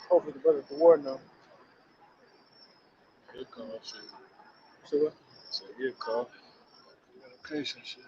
Hopefully the brother the war now. He'll call shit. So what? So he'll call. Location shit.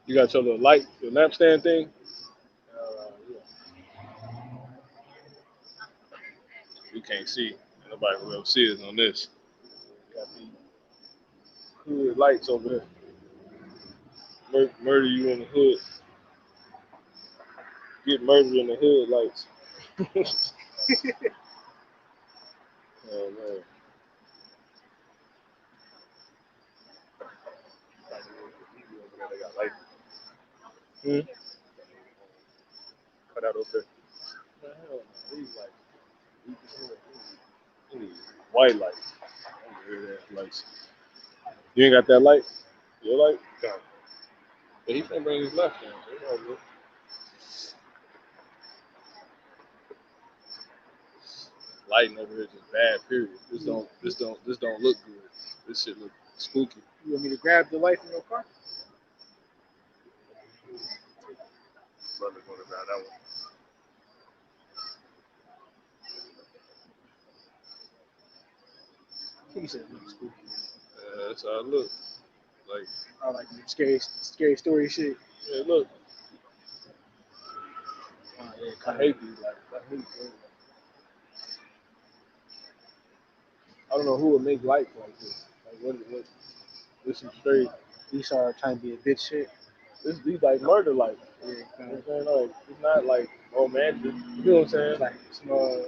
You got your little light, your lampstand thing? You can't see. Nobody will ever see us on this. Got these hood lights over there. Murder you in the hood. Get murdered in the hood lights. Oh man. They got lights. Cut out over there. These lights. White lights. Lights. You ain't got that light? Your light? Got it. But he can't bring his left hand. So lighting over here is just bad. Period. This don't look good. This shit look spooky. You want me to grab the light from your car? Brother gonna grab that one. He said it looks spooky. That's how it look. Like, I like scary story shit. yeah, look. Yeah, I hate these lights. I hate them. I don't know who would make lights like this. Like, what? This is straight. These are trying to be a bitch shit. These like murder lights. Yeah, You know what I'm saying? Like, it's not like romantic. You know what I'm saying? like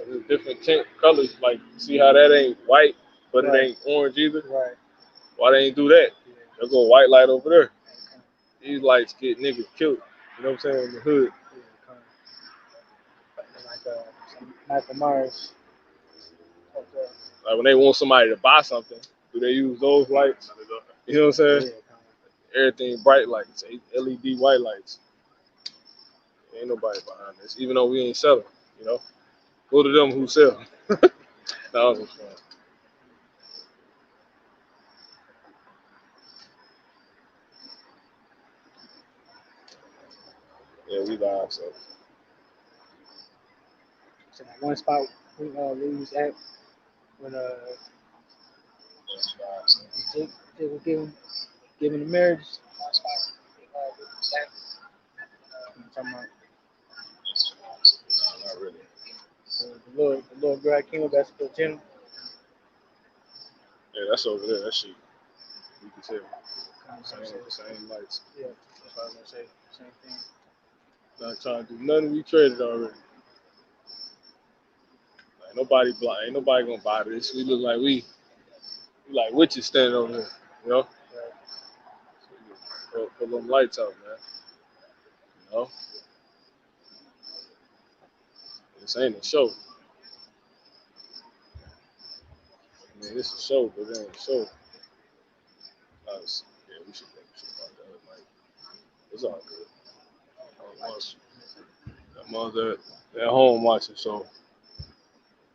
There's different tint colors. Like, see how that ain't white, but right. It ain't orange either? Right. Why they ain't do that? Yeah. They'll go white light over there. These lights get niggas killed. You know what I'm saying? In the hood. Like Michael Myers. Like when they want somebody to buy something, do they use those lights? You know what I'm saying? Yeah, Everything bright lights, LED white lights. Ain't nobody behind this, even though we ain't selling. You know, go to them who sell. That was just fun. Yeah, we live, so. So that one spot we was at when Jake was giving the marriage. One spot we was at. I'm talking about No, not really. the little girl that came up that's the gym. Yeah, that's over there. That shit. You can tell. Same lights. Yeah, that's what I was gonna say. Same thing. Not trying to do nothing. We traded already. Like ain't nobody gonna buy this. We look like we like witches standing over here. You know. Put them lights out, man. You know. This ain't a show. I mean, it's a show, but it ain't a show. Yeah, we should about that. Like, it's all good. That mother at home watching, so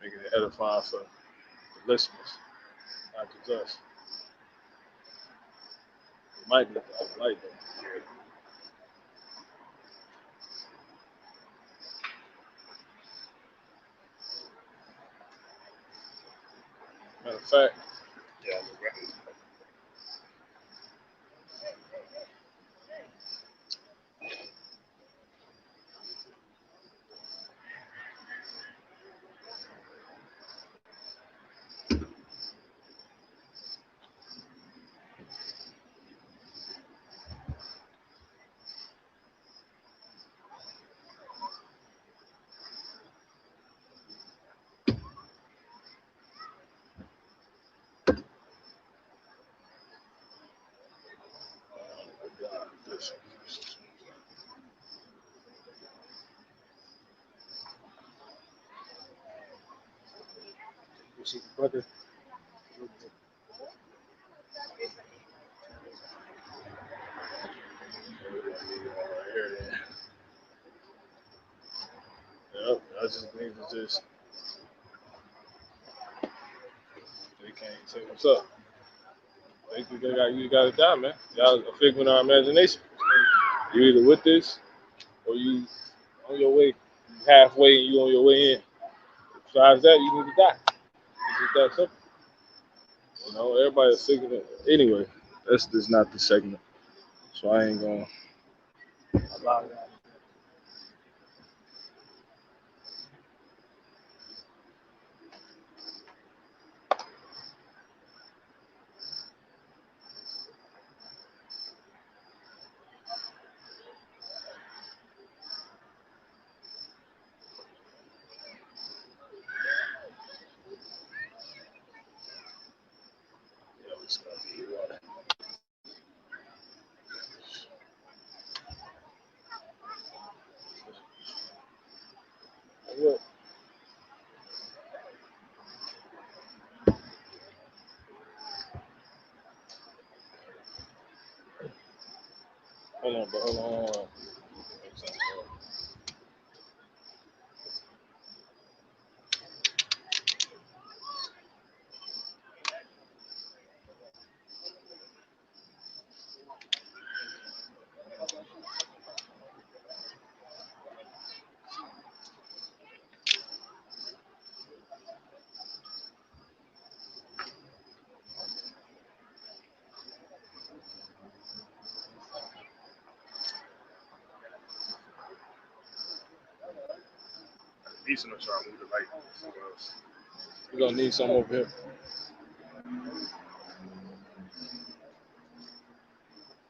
making it edifying for the listeners, not just us. It might be the light though. Matter of fact, yeah, see the butter. Yep, I just need to just. They can't say what's up. You got to die, man. Y'all a figment of our imagination. You either with this or you on your way, you halfway and you on your way in. Besides that, you need to die. It's just that simple. You know, everybody's figuring it. Anyway, that's just not the segment. So I ain't going to allow that. Yeah, we just gotta be water. Look. Hold on, bro. Hold on. Decent or try to move the light somewhere else. We're going to need some over here.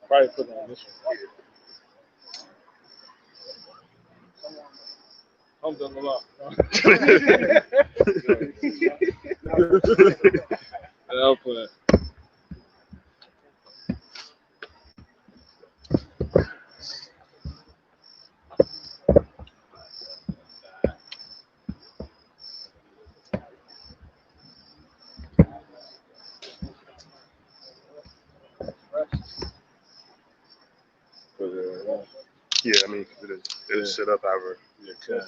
Probably put it on this one. I'm done a lot. I'll put it. Yeah, I mean, it'll set up however. Yeah, okay.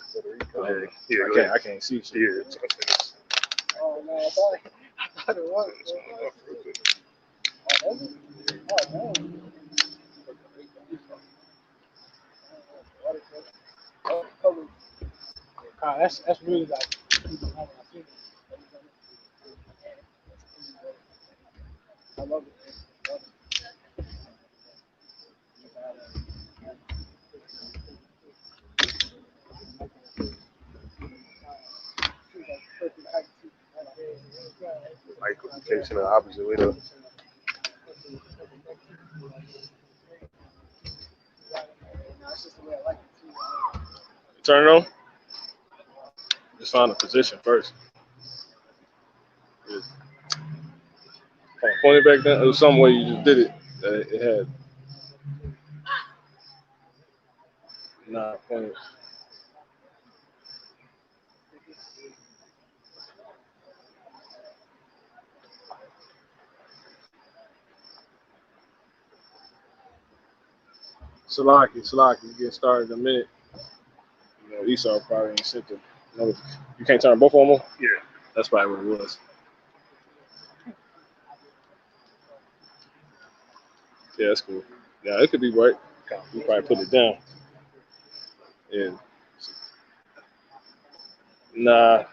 Yeah, go ahead. I can't see shit. Yeah, it's Oh man, I thought it was. Oh no. That's really like. I love it. light could be facing the opposite way though. Turn it on. Just find a position first. Yeah. Point it back down. There was some way you just did it. It had. Nah, point it. Salaki, you get started in a minute. You know, Esau probably ain't sent the. You can't turn both of them on? Yeah. That's probably what it was. Yeah, that's cool. Yeah, it could be right. You probably put it down. And nah.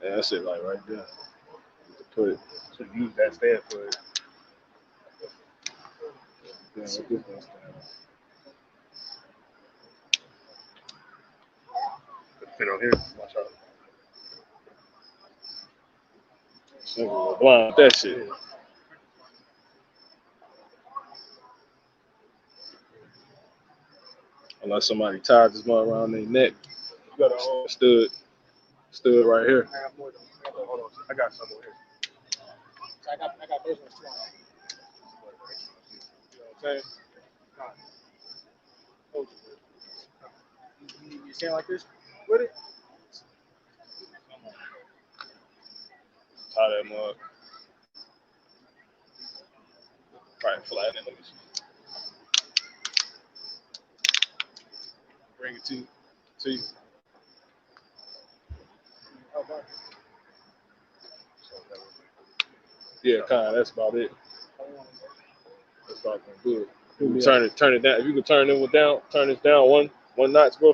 Yeah, that's it, like right there. Put it. So use that stand for it. Yeah, what this one's Fit on here. Watch out. down. Blind with that shit. Unless somebody tied this mug around their neck. You got a Stood right here. I got more than hold on. I got some over here. so I got those ones too. You know what I'm saying? You stand like this with it. Tie that mug. Probably flatten it. Let me see. Bring it to you. Yeah, kind of. That's about it. That's about good. Turn it down. If you can turn this down, one notch, bro.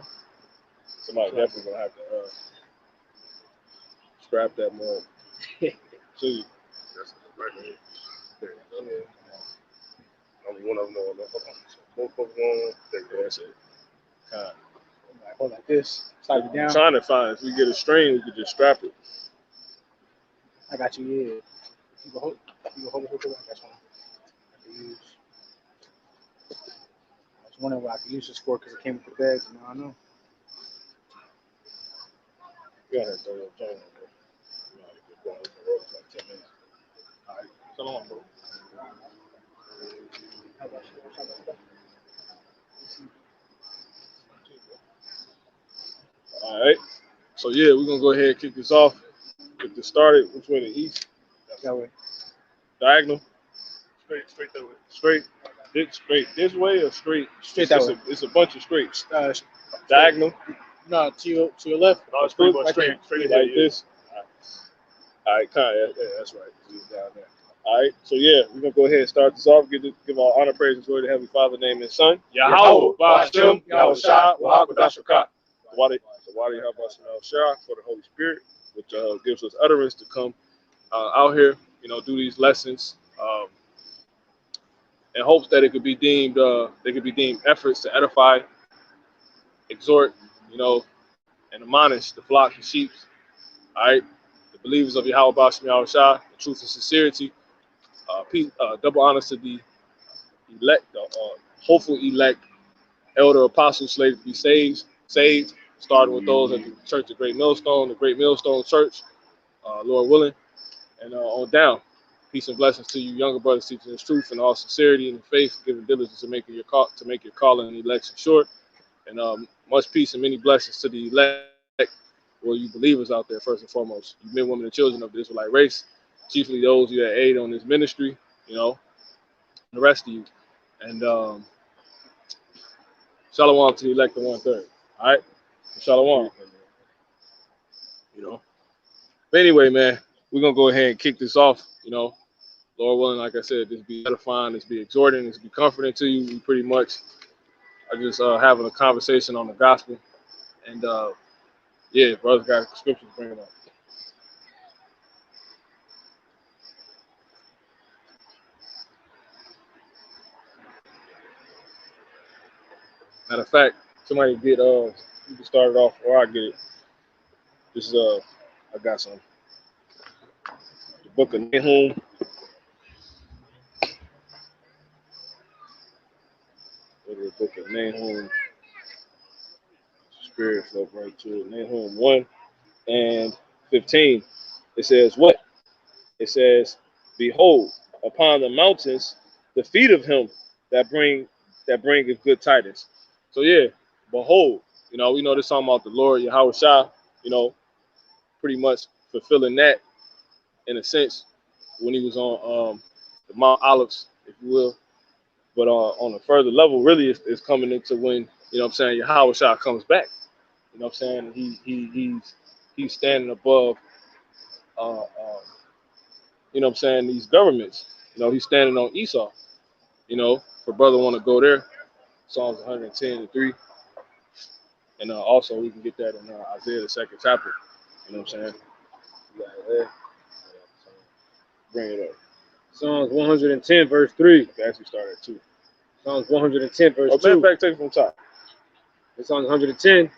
Somebody definitely gonna have to scrap that mug. See. That's right there. There you go. Only one of them know. Both of them. There you go. That's it. Kind of. Hold like this. Slide it down. I'm trying to find. If we get a string, we could just strap it. I got you. Yeah. You can hold it. I got you. I was wondering what I could use this for because it came with the bags. And now I know. Go ahead, throw your phone on, bro. You know, you're going over the road for like 10 minutes. All right. So long, bro. All right. So yeah, we're gonna go ahead and kick this off. Get this started. Which way? The east? That way. Diagonal? Straight that way. Straight this way or straight? Straight that way. It's a bunch of straights. Diagonal? No, to your left. No, it's pretty much right straight Like this. All right, kind of. Yeah, that's right. Down there. All right, so yeah, we're gonna go ahead and start this off. Give all honor, praise, and glory to Heavenly Father, name and Son. Yahweh, Ba'ashem, Yahweh Shah, Wahakadashaka. Wadi Habashim El Shah for the Holy Spirit, which gives us utterance to come out here, do these lessons, in hopes that it could be deemed efforts to edify, exhort, and admonish the flock and sheep. All right, the believers of Yahweh Ba'ashem Yahweh Shah, the truth and sincerity. Double honors to the elect, hopeful elect, elder apostles slated to be saved, starting with those at the Church of Great Millstone, the Great Millstone Church, Lord willing, and on down. Peace and blessings to you, younger brothers, teaching this truth in all sincerity and faith, giving diligence to make your calling and election short, and much peace and many blessings to the elect, well, you believers out there first and foremost, you men, women, and children of the Israelite race, chiefly those you that aid on this ministry, and the rest of you, and shalom to the elect of 1/3. All right, shalom. But anyway, man, we're gonna go ahead and kick this off. Lord willing, like I said, this be edifying, this be exhorting, this be comforting to you. We pretty much are just having a conversation on the gospel, and yeah, brothers got scriptures to bring it up. Matter of fact, somebody get you can start it off, or I get it. This is I got some. The book of Nahum. Go to the book of Nahum. Spirit flow right to it. Nahum 1:15. It says what? It says, "Behold, upon the mountains, the feet of him that bringeth good tidings." So yeah, behold, we know this talking about the Lord Yahweh Shah, pretty much fulfilling that in a sense when he was on the Mount Olives, if you will. But on a further level, really, it's coming into when Yahweh Shah comes back. He's standing above, these governments. He's standing on Esau. For brother want to go there, Psalms 110:3, and also we can get that in Isaiah the 2nd chapter. You got it there. Bring it up. Psalms 110 verse 3. Okay, actually start at 2. Psalms 110 verse 2. Matter of fact, take it from the top. It's Psalms 110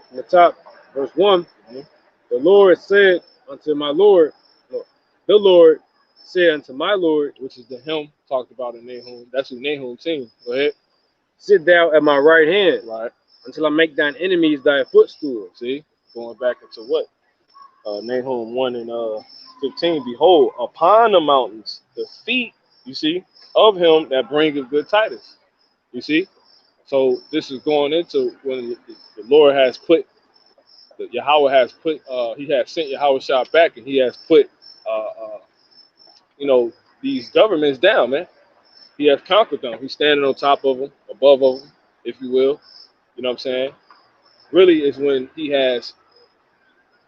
from the top, verse 1. Mm-hmm. The Lord said unto my Lord, the Lord said unto my Lord, which is the him talked about in Nahum. That's who Nahum sings. Go ahead. Sit thou at my right hand, right, until I make thine enemies thy footstool. See, going back into what? Nahum 1:15. Behold, upon the mountains, the feet, you see, of him that bringeth good tidings. You see? So this is going into when the Lord has put, Yahweh has put, he has sent Yahweh Shah back, and he has put you know, these governments down, man. He has conquered them. He's standing on top of them, above them, if you will. You know what I'm saying? Really is when he has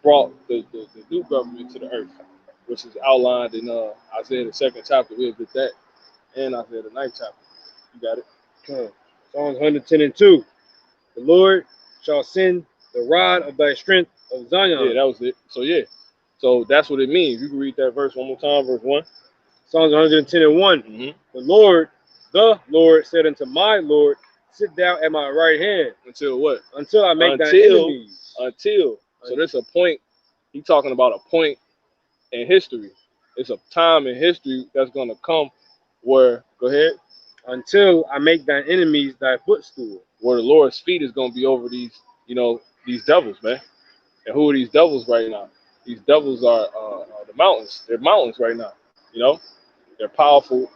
brought the new government to the earth, which is outlined in Isaiah the 2nd chapter. We'll get that, and Isaiah the 9th chapter. You got it? Psalms 110:2. The Lord shall send the rod of thy strength of Zion. Yeah, that was it. So yeah, so that's what it means. You can read that verse one more time, verse 1. Psalms 110:1. Mm-hmm. The Lord said unto my Lord, sit down at my right hand. Until what? Until I make thy enemies. Until. So there's a point. He's talking about a point in history. It's a time in history that's going to come where, go ahead. Until I make thine enemies thy footstool. Where the Lord's feet is going to be over these, you know, these devils, man. And who are these devils right now? These devils are the mountains. They're mountains right now. You know, they're powerful,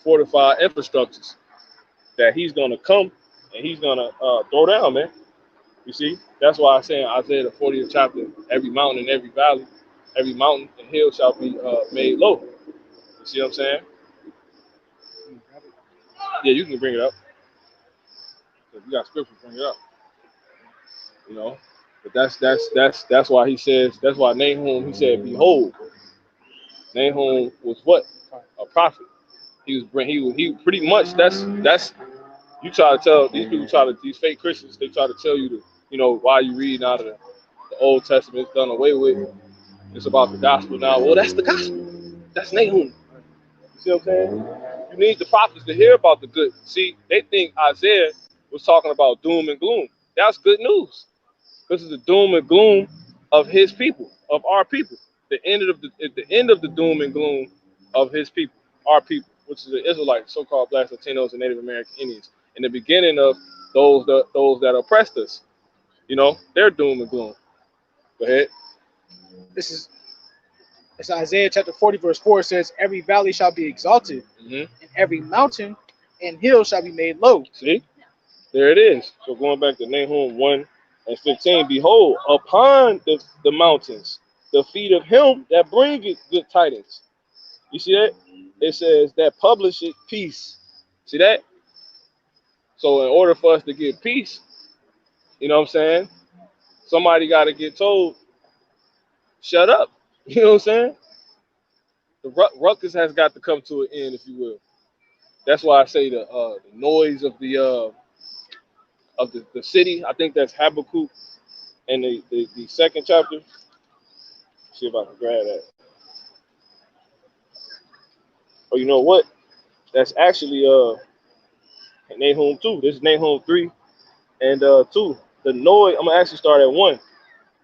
fortified infrastructures that he's going to come and he's going to throw down, man. You see, that's why I say in Isaiah the 40th chapter, every mountain and every valley, every mountain and hill shall be made low. You see what I'm saying? Yeah, you can bring it up. If you got scripture, bring it up. You know, but that's why he says, that's why Nahum, he said, behold. Nahum was what? A prophet. He pretty much, that's you try to tell these people, these fake Christians, they try to tell you to, you know, why you reading out of the Old Testament, it's done away with. It's about the gospel now. Well, that's the gospel. That's Nahum. You see what I'm saying? You need the prophets to hear about the good. See, they think Isaiah was talking about doom and gloom. That's good news. This is the doom and gloom of his people, of our people. The end of the doom and gloom of his people, our people, which is the Israelites, so-called Blacks, Latinos, and Native American Indians. In the beginning of those that oppressed us, you know, their doom and gloom. Go ahead. It's Isaiah chapter 40, verse 4 says, every valley shall be exalted, and every mountain and hill shall be made low. See, there it is. So going back to Nahum 1:15, behold, upon the mountains, the feet of him that bringeth good tidings. You see that? It says that publisheth peace. See that? So in order for us to get peace, you know what I'm saying? Somebody got to get told, shut up. You know what I'm saying? The ruckus has got to come to an end, if you will. That's why I say the noise of the city. I think that's Habakkuk and the second chapter. See if I can grab that. Oh, you know what? That's actually Nahum 2. This is Nahum 3 and 2. The noise, I'm gonna actually start at 1.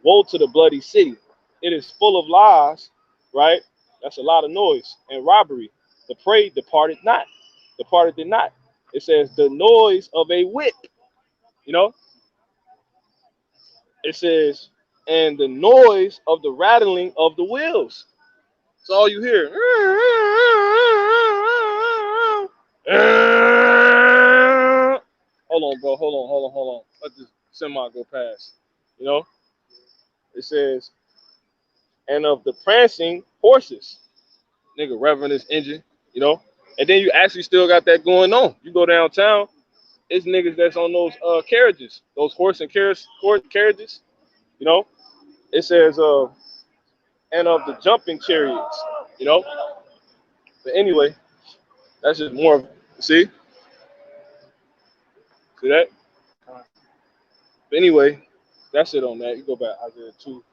Woe to the bloody city. It is full of lies, right? That's a lot of noise and robbery. The prey departed not. Departed not. It says the noise of a whip. You know? It says, and the noise of the rattling of the wheels. That's all you hear. Hold on, bro. Hold on. Let this semi go past. You know? It says, and of the prancing horses. Nigga revving his engine, you know? And then you actually still got that going on. You go downtown, it's niggas that's on those carriages, those horse and carriages, you know? It says, and of the jumping chariots, you know? But anyway, that's just more of, see that? But anyway, that's it on that. You go back Isaiah 2.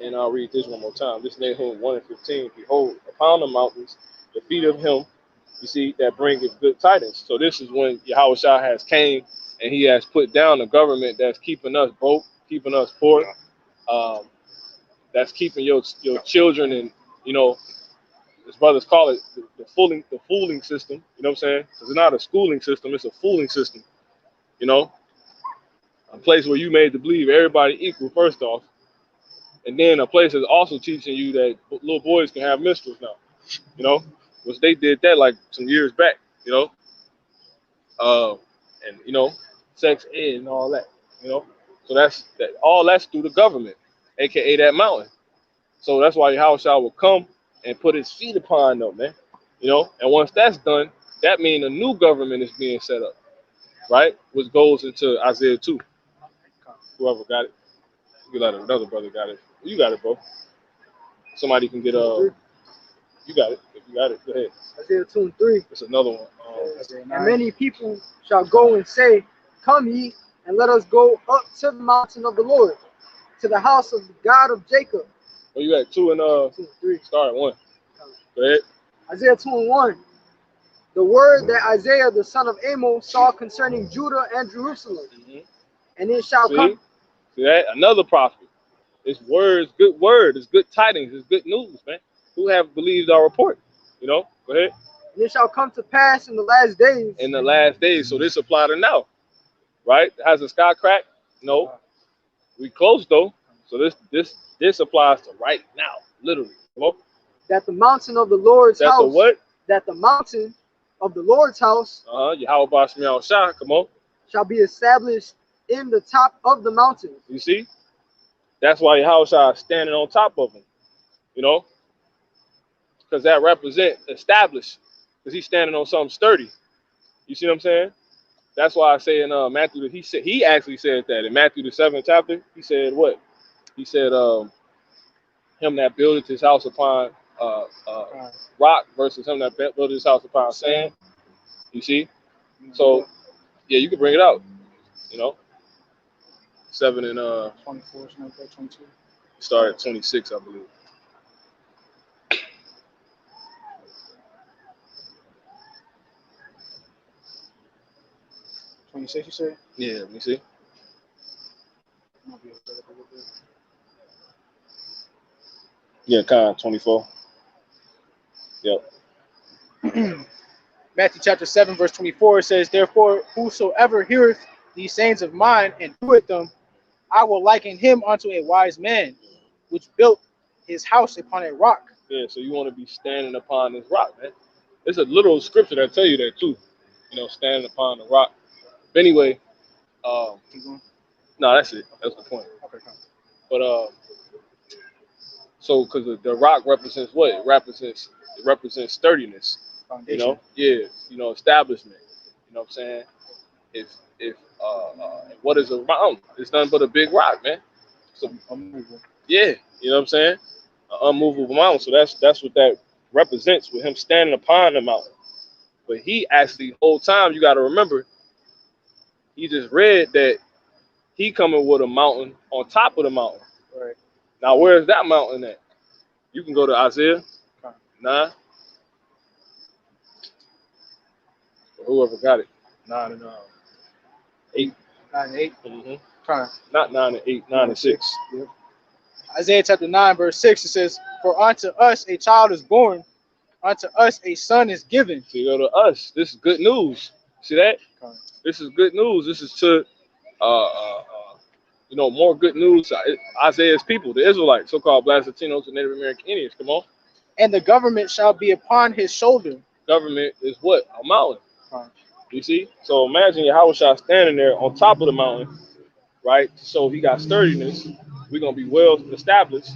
And I'll read this one more time. This Nahum 1:15. Behold, upon the mountains, the feet of him, you see, that bringeth good tidings. So this is when Yahweh Shah has came and he has put down the government that's keeping us broke, keeping us poor, that's keeping your children and, you know, his brothers call it the fooling system. You know what I'm saying? Because it's not a schooling system, it's a fooling system. You know, a place where you made to believe everybody equal first off, and then a place that's also teaching you that little boys can have mistress now. You know, which they did that like some years back. You know, and you know, sex ed and all that. You know, so that's that. All that's through the government, aka that mountain. So that's why Yahushua will come and put his feet upon them, man. You know, and once that's done, that means a new government is being set up, right? Which goes into Isaiah 2. Whoever got it. You let another brother got it. You got it, bro. Somebody can get you got it. If you got it, go ahead. Isaiah 2 and 3. It's another one. And many people shall go and say, Come ye, and let us go up to the mountain of the Lord, to the house of the God of Jacob. Oh, you got 2 and 2 and 3. start at 1. Go ahead. Isaiah 2 and 1. The word that Isaiah the son of Amos saw concerning Judah and Jerusalem. And it shall come. See that? Another prophet. It's words, good word. It's good tidings. It's good news, man. Who have believed our report? You know? Go ahead. And it shall come to pass in the last days. In the last days. So this applies to now. Right? Has the sky cracked? No. We close though. So this applies to right now. Literally. Come on. That the mountain of the Lord's house. The what? That the mountain of the Lord's house. Yahweh Shemiah Shah. Come on. Shall be established in the top of the mountain. You see? That's why Yahushua is standing on top of him. You know? Because that represents established. Because he's standing on something sturdy. You see what I'm saying? That's why I say in Matthew, he actually said that in Matthew the 7th chapter. He said what? He said him that buildeth his house upon rock versus him that buildeth his house upon sand. You see? So yeah, you can bring it out. You know? 7 and 24, 22. Start at 26, I believe. You said? Yeah, let me see. Yeah, kind of 24. Yep. Matthew chapter 7, verse 24 says, Therefore, whosoever heareth these sayings of mine and doeth them, I will liken him unto a wise man, which built his house upon a rock. Yeah, so you want to be standing upon this rock, man. It's a literal scripture that tell you that too. You know, standing upon the rock. But anyway, Keep going. no, that's it. That's the point. Okay, come. But so because the rock represents what? It represents sturdiness. Foundation. You know, yeah, you know, establishment. You know what I'm saying? If what is a mountain? It's nothing but a big rock, man. So yeah, you know what I'm saying? An unmovable mountain. So that's what that represents with him standing upon the mountain. But he actually, the whole time, you got to remember, he just read that he coming with a mountain on top of the mountain. Right. Now, where's that mountain at? You can go to Isaiah 9. Or whoever got it. 9 and 8. 9 and 8. Mm-hmm. Not 9 and 8, 9 and 6. Yep. Isaiah chapter 9, verse 6, it says, For unto us a child is born, unto us a son is given. So you go to us. This is good news. See that? This is good news. This is to, you know, more good news to Isaiah's people, the Israelites, so-called Black Latinos and Native American Indians. Come on. And the government shall be upon his shoulder. Government is what? A mountain. You see? So imagine Yahushua standing there on top of the mountain, right? So he got sturdiness. We're going to be well established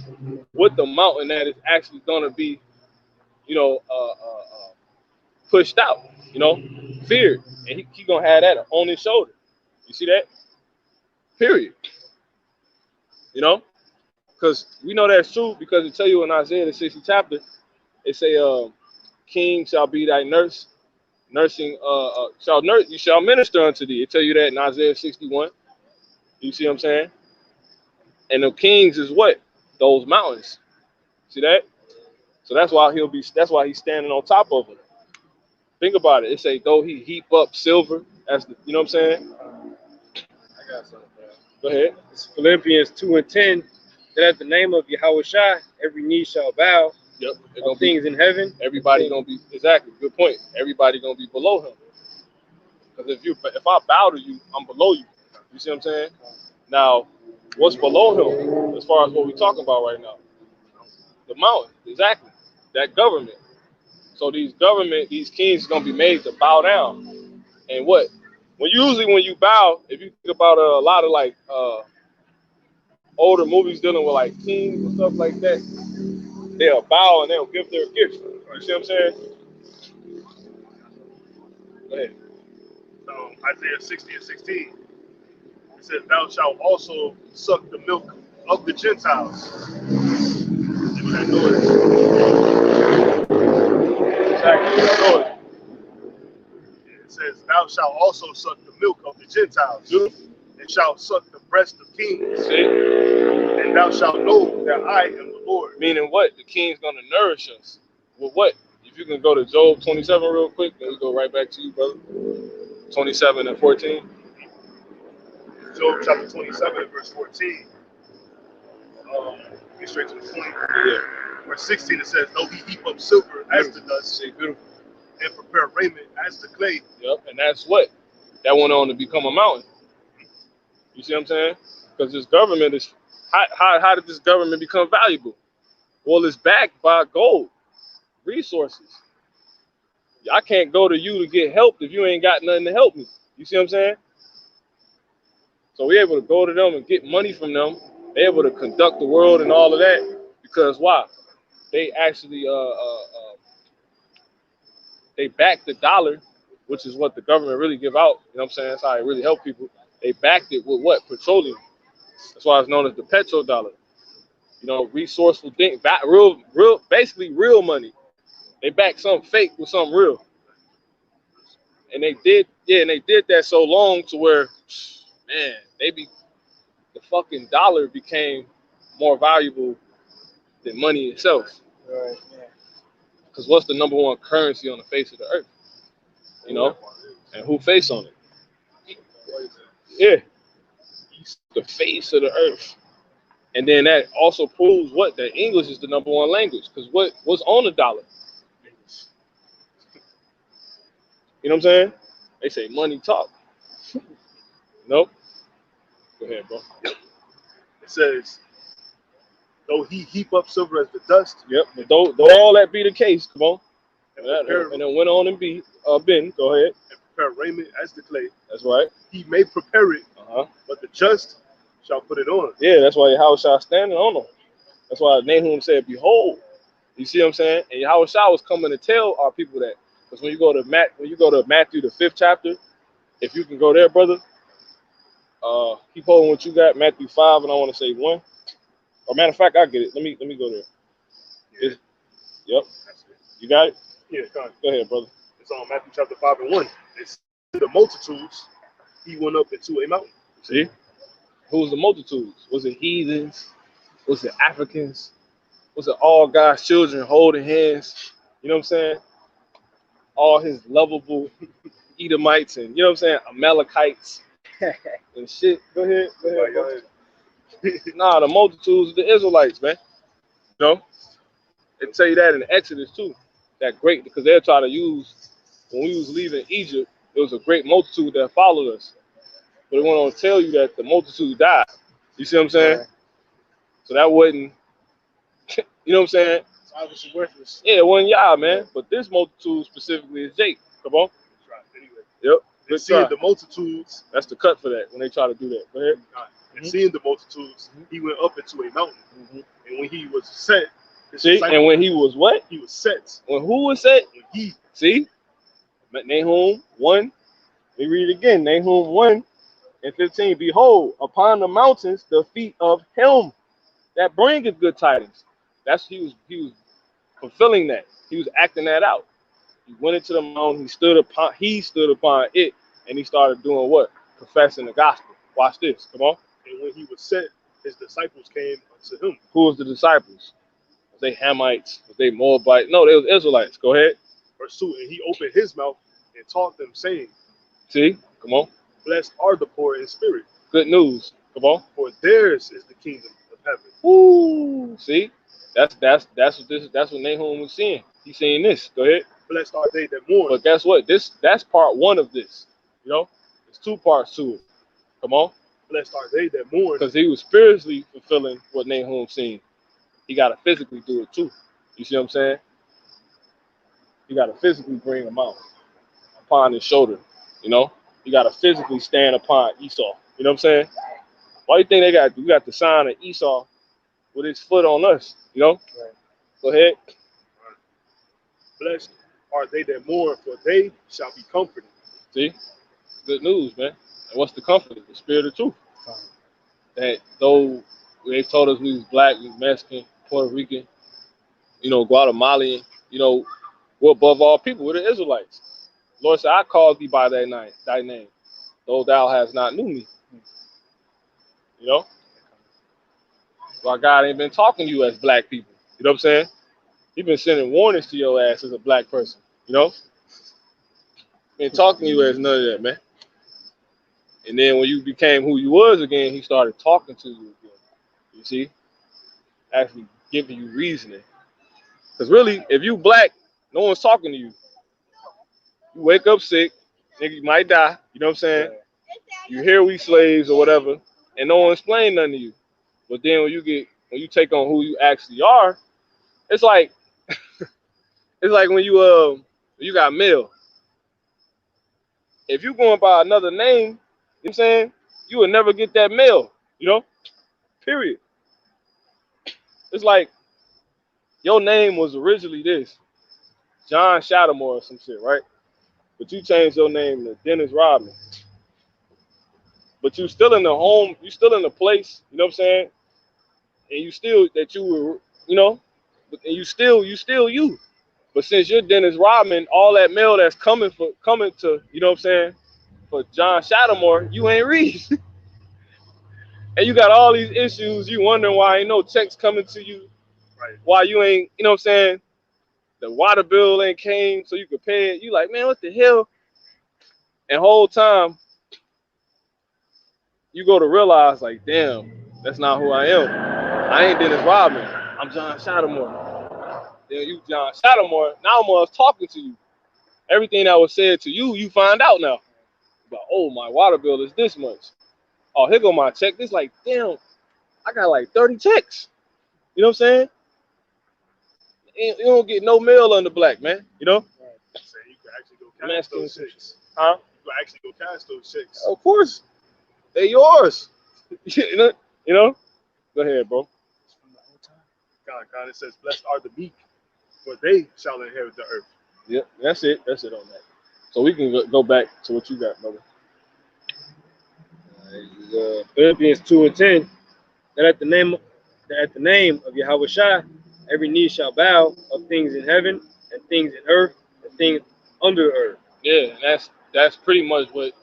with the mountain that is actually going to be, you know, pushed out, you know, feared. And he going to have that on his shoulder. You see that? Period. You know? Because we know that's true because it tell you in Isaiah the 60th chapter, it say, king shall be thy nurse. Nursing, you shall minister unto thee. It tell you that in Isaiah 61. You see what I'm saying? And the kings is what? Those mountains. See that? So that's why he's standing on top of them. Think about it. It say, though he heap up silver, you know what I'm saying? I got something. Go ahead. It's Philippians 2 and 10. That at the name of Yahushua, every knee shall bow. Yep. All things in heaven. Everybody gonna be, exactly, good point. Everybody gonna be below him. Because if I bow to you, I'm below you. You see what I'm saying? Now, what's below him as far as what we're talking about right now? The mountain, exactly. That government. So these kings are gonna be made to bow down. And what? When you bow, if you think about a lot of like older movies dealing with like kings and stuff like that, they'll bow and they'll give their gifts. You see what I'm saying? Go ahead. Isaiah 60:16. It says, "Thou shalt also suck the milk of the Gentiles." Give that noise. Exactly. Noise. It says, "Thou shalt also suck the milk of the Gentiles, and shalt suck the breast of kings, See? and thou shalt know that I am the Lord." Meaning what? The king's gonna nourish us. With what? If you can go to Job 27 real quick, then we go right back to you, brother. 27 and 14. Job chapter 27, verse 14. Get straight to the point. Yeah. Verse 16, it says, "Though he heap up silver as the dust, See, beautiful. and prepare raiment as the clay." Yep. And that's what? That went on to become a mountain. You see what I'm saying? Because this government is, how did this government become valuable? Well, it's backed by gold, resources. I can't go to you to get help if you ain't got nothing to help me. You see what I'm saying? So we're able to go to them and get money from them. They're able to conduct the world and all of that. Because why? They actually they back the dollar, which is what the government really give out. You know what I'm saying? That's how it really help people. They backed it with what? Petroleum. That's why it's known as the petrodollar. You know, resourceful thing, real, basically real money. They back something fake with something real. And they did that so long to where, man, the fucking dollar became more valuable than money itself. Right. Yeah. Because what's the number one currency on the face of the earth? You know? And who face on it? Yeah. The face of the earth. And then that also proves what? That English is the number one language. Because what's on the dollar? You know what I'm saying? They say money talk. Nope. Go ahead, bro. It says, "Though he heap up silver as the dust." Yep. But though all that be the case, come on. And then went on and Ben, go ahead. "And prepare raiment as the clay." That's right. "He may prepare it, Uh-huh. but the just shall put it on." Yeah, that's why Yahushua standing on them. That's why Nahum said, "Behold." You see what I'm saying? And Yahushua was coming to tell our people that. Because when you go to Matthew the 5th chapter, if you can go there, brother, keep holding what you got, Matthew 5, and I want to say 1. Or matter of fact, I get it. Let me go there. Yeah. Yep. That's it. You got it? Yeah, God. Go ahead, brother. It's on Matthew chapter 5 and 1. It's the multitudes. He went up into a mountain. See? Who was the multitudes? Was it heathens? Was it Africans? Was it all God's children holding hands? You know what I'm saying? All his lovable Edomites and, you know what I'm saying, Amalekites and shit. Go ahead. Bro. Nah, the multitudes of the Israelites, man. You know? They tell you that in Exodus too. That great, because they're trying to use, when we was leaving Egypt, there was a great multitude that followed us. But it went on to tell you that the multitude died. You see what I'm saying? Right. So that wasn't, you know what I'm saying? It's obviously worthless. Yeah, it wasn't y'all, man. But this multitude specifically is Jake. Come on. Anyway, Yep. and seeing the multitudes, That's the cut for that when they try to do that. Go ahead. and seeing the multitudes, he went up into a mountain. And when he was set, his See, disciples, and when he was what? he was set. When who was set? When he, See? Nahum 1. Let me read it again. Nahum 1 and 15. Behold, upon the mountains the feet of him that bringeth good tidings. That's he was fulfilling that. He was acting that out. He went into the mountain, he stood upon it, and he started doing what? Professing the gospel. Watch this. Come on. and when he was set, his disciples came unto him. Who was the disciples? Was they Hamites? Was they Moabites? No, they was Israelites. Go ahead. Verse 2, and he opened his mouth and taught them, saying, See? Come on. Blessed are the poor in spirit, Good news. Come on. for theirs is the kingdom of heaven. Woo! See? That's what Nahum was seeing. He's saying this. Go ahead. Blessed are they that mourn. But guess what? That's part one of this. You know? There's two parts to it. Come on. Blessed are they that mourn. Because he was spiritually fulfilling what Nahum seen. He got to physically do it too. You see what I'm saying? He got to physically bring him out upon his shoulder. You know? He got to physically stand upon Esau. You know what I'm saying? Why do you think we got the sign of Esau with his foot on us? You know? Right. Go ahead. Blessed are they that mourn, for they shall be comforted. See? Good news, man. And what's the comfort? The spirit of truth. That though they told us we was black, we was Mexican, Puerto Rican, Guatemalan, we're above all people. We're the Israelites. Lord said, I called thee by thy name, though thou hast not knew me. Why God ain't been talking to you as black people. You know what I'm saying? He been sending warnings to your ass as a black person. Ain't talking to you as none of that, man. And then when you became who you was again, he started talking to you again. You see? Actually giving you reasoning. Because really, if you black, no one's talking to you. You wake up sick, nigga, you might die. You know what I'm saying? You hear we slaves or whatever, and no one explain nothing to you. But then when you take on who you actually are, it's like when you got mail. If you going by another name, you know what I'm saying, you will never get that mail, period. It's like your name was originally this, John Shadamore or some shit, right? But you changed your name to Dennis Rodman. But you still in the home, you still in the place, you know what I'm saying? And you still that you were, and you still you. But since you're Dennis Rodman, all that mail that's coming to, you know what I'm saying, for John Shadamore, you ain't read. And you got all these issues, you wondering why ain't no checks coming to you, Right. why you ain't, you know what I'm saying, the water bill ain't came so you could pay it. You like, man, what the hell? And whole time, you go to realize, like, damn, that's not who I am. I ain't Dennis Rodman. I'm John Shadamore. Then you John Shadamore, now I'm talking to you. Everything that was said to you, you find out now. But, oh, my water bill is this much. Oh, here go my check. It's like, damn, I got like 30 checks. You know what I'm saying? You don't get no mail under black, man. So you can actually go cash those checks. Huh? You can actually go cash those checks. Of course. They're yours. you know? Go ahead, bro. God, it says, blessed are the meek, for they shall inherit the earth. Yep, that's it. That's it on that. So we can go back to what you got, brother. Philippians 2:10. That at the name of Yahweh Shai, every knee shall bow, of things in heaven and things in earth and things under the earth. Yeah, that's pretty much what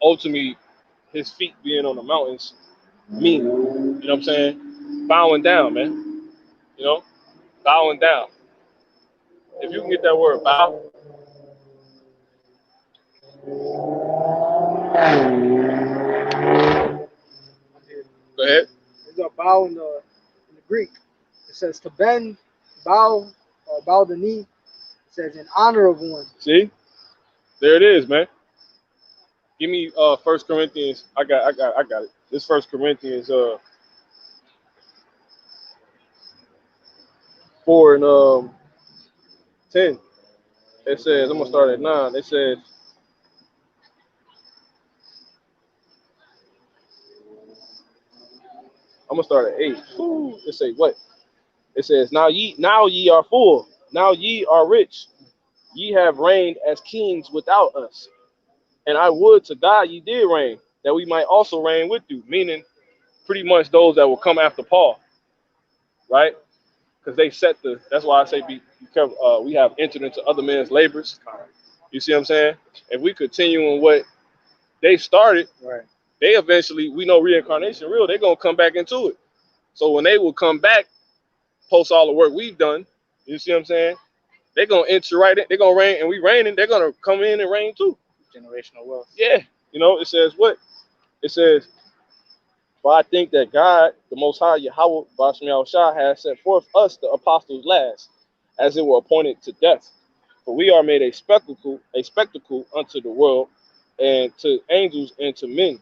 ultimately his feet being on the mountains mean. You know what I'm saying? Bowing down, man. Bowing down. If you can get that word bow. Go ahead. There's a bow in the Greek. It says to bend, bow, or bow the knee. It says in honor of one. See? There it is, man. Give me 1 Corinthians. I got it. This 1 Corinthians 4 and 10. It says, I'm gonna start at 9. It says, I'm gonna start at 8. It say what? It says, now ye are full, now ye are rich, ye have reigned as kings without us. And I would to God ye did reign, that we might also reign with you. Meaning, pretty much those that will come after Paul, right? Because they set that's why I say be careful. We have entered into other men's labors. You see what I'm saying? If we continue in what they started, right, they eventually, we know reincarnation real, they're going to come back into it. So when they will come back, post all the work we've done, you see what I'm saying? They're going to enter right in. They're going to reign, and we reigning. They're going to come in and reign too. Generational wealth. Yeah. It says what? It says, for I think that God, the Most High, Yahweh, Bashmi al-Shah, has set forth us, the apostles, last, as it were appointed to death. For we are made a spectacle unto the world, and to angels and to men.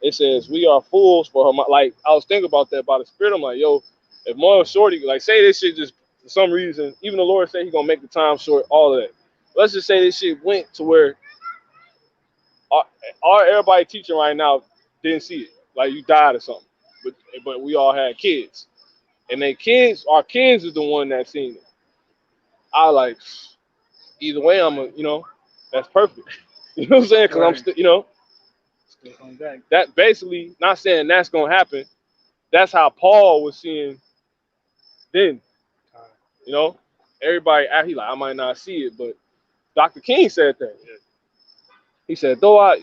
It says, we are fools for her. Like, I was thinking about that by the Spirit. I'm like, yo, if Mom Shorty, like, say this shit just for some reason, even the Lord said he's going to make the time short, all of that. Let's just say this shit went to where everybody teaching right now didn't see it. Like, you died or something. But we all had kids. And they kids, our kids is the one that seen it. I like, either way, that's perfect. You know what I'm saying? Because I'm still, Still coming back. that basically, not saying that's gonna happen. That's how Paul was seeing then. You know, everybody, he like, I might not see it, but Dr. King said that. He said, though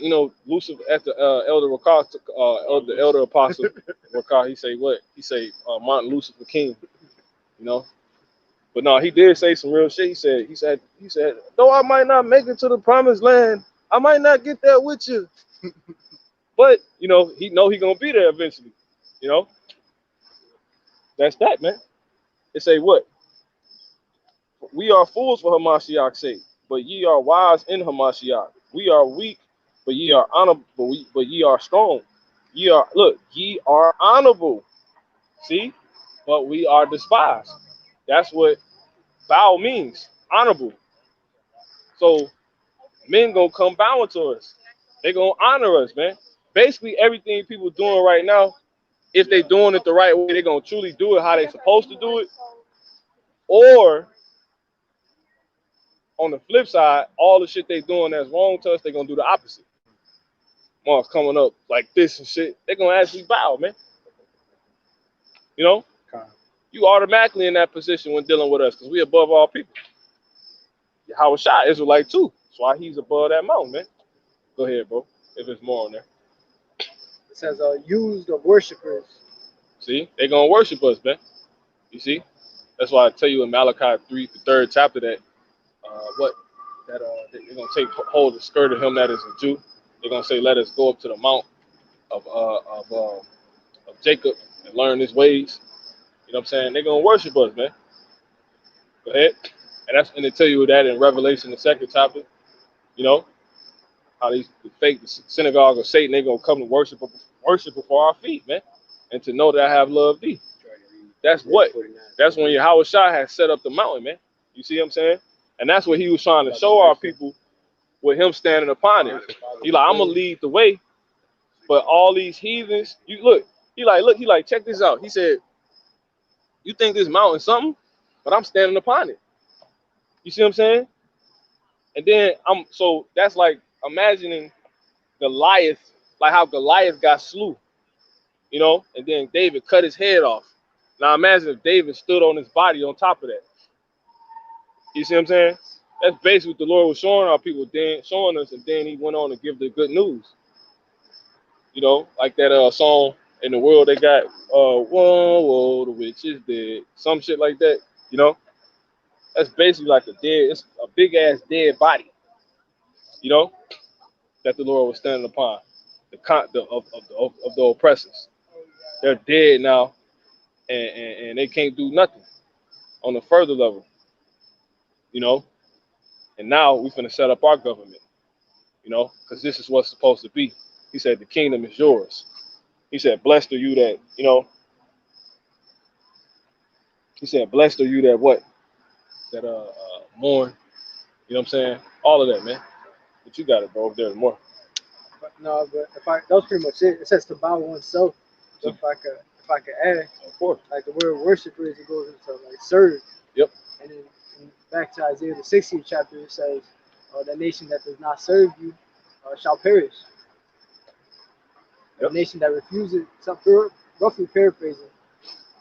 Lucifer at the elder Rakar, the elder apostle Rakar, he say what? He say Martin Lucifer King. You know. But no, he did say some real shit. He said, though I might not make it to the promised land, I might not get there with you. But, he gonna be there eventually. You know? That's that, man. It say what? We are fools for Hamashiach's sake, but ye are wise in Hamashiach. We are weak, but ye are honorable, but ye are strong. Ye are honorable. See? But we are despised. That's what bow means. Honorable. So men gonna come bowing to us. They gonna honor us, man. Basically, everything people doing right now, if they doing it the right way, they gonna truly do it how they supposed to do it. Or on the flip side, all the shit they doing that's wrong to us, they gonna do the opposite. Mark's coming up like this and shit. They gonna actually bow, man. You know, you automatically in that position when dealing with us because we above all people. Howard Shah Israelite too. That's why he's above that mountain, man. Go ahead, bro. If there's more on there. It says used of worshipers. See, they gonna worship us, man. You see, that's why I tell you in Malachi 3, the 3rd chapter, that they're gonna take hold of the skirt of him that is a Jew. They're gonna say, let us go up to the mount of Jacob and learn his ways. You know what I'm saying? They're gonna worship us, man. Go ahead. And they tell you that in Revelation, the 2nd chapter. You know how the synagogue of Satan, they gonna come to worship before our feet, man, and to know that I have loved thee. That's what. That's when Yahweh Shah has set up the mountain, man. You see what I'm saying? And that's what he was trying to show our people with him standing upon it. He like, I'm gonna lead the way, but all these heathens, he like, check this out. He said, you think this mountain something, but I'm standing upon it. You see what I'm saying? And then so that's like imagining Goliath, like how Goliath got slew, you know, and then David cut his head off. Now imagine if David stood on his body on top of that. You see what I'm saying? That's basically what the Lord was showing our people, then showing us, and then he went on to give the good news. You know, like that song in the world they got, whoa, the witch is dead. Some shit like that, you know? That's basically like it's a big ass dead body, you know, that the Lord was standing upon, of the oppressors. They're dead now, and they can't do nothing on the further level, you know. And now we're gonna set up our government, you know, because this is what's supposed to be. He said the kingdom is yours. He said, blessed are you that, you know. He said, blessed are you that what? That mourn. You know what I'm saying? All of that, man. But you got it, bro. There's more. But that was pretty much it. It says to bow oneself. So if I could add, Of course. like the word worship is, it goes into like serve. Yep. And then back to Isaiah the 60th chapter, it says, the nation that does not serve you shall perish. Yep. The nation that refuses, roughly paraphrasing,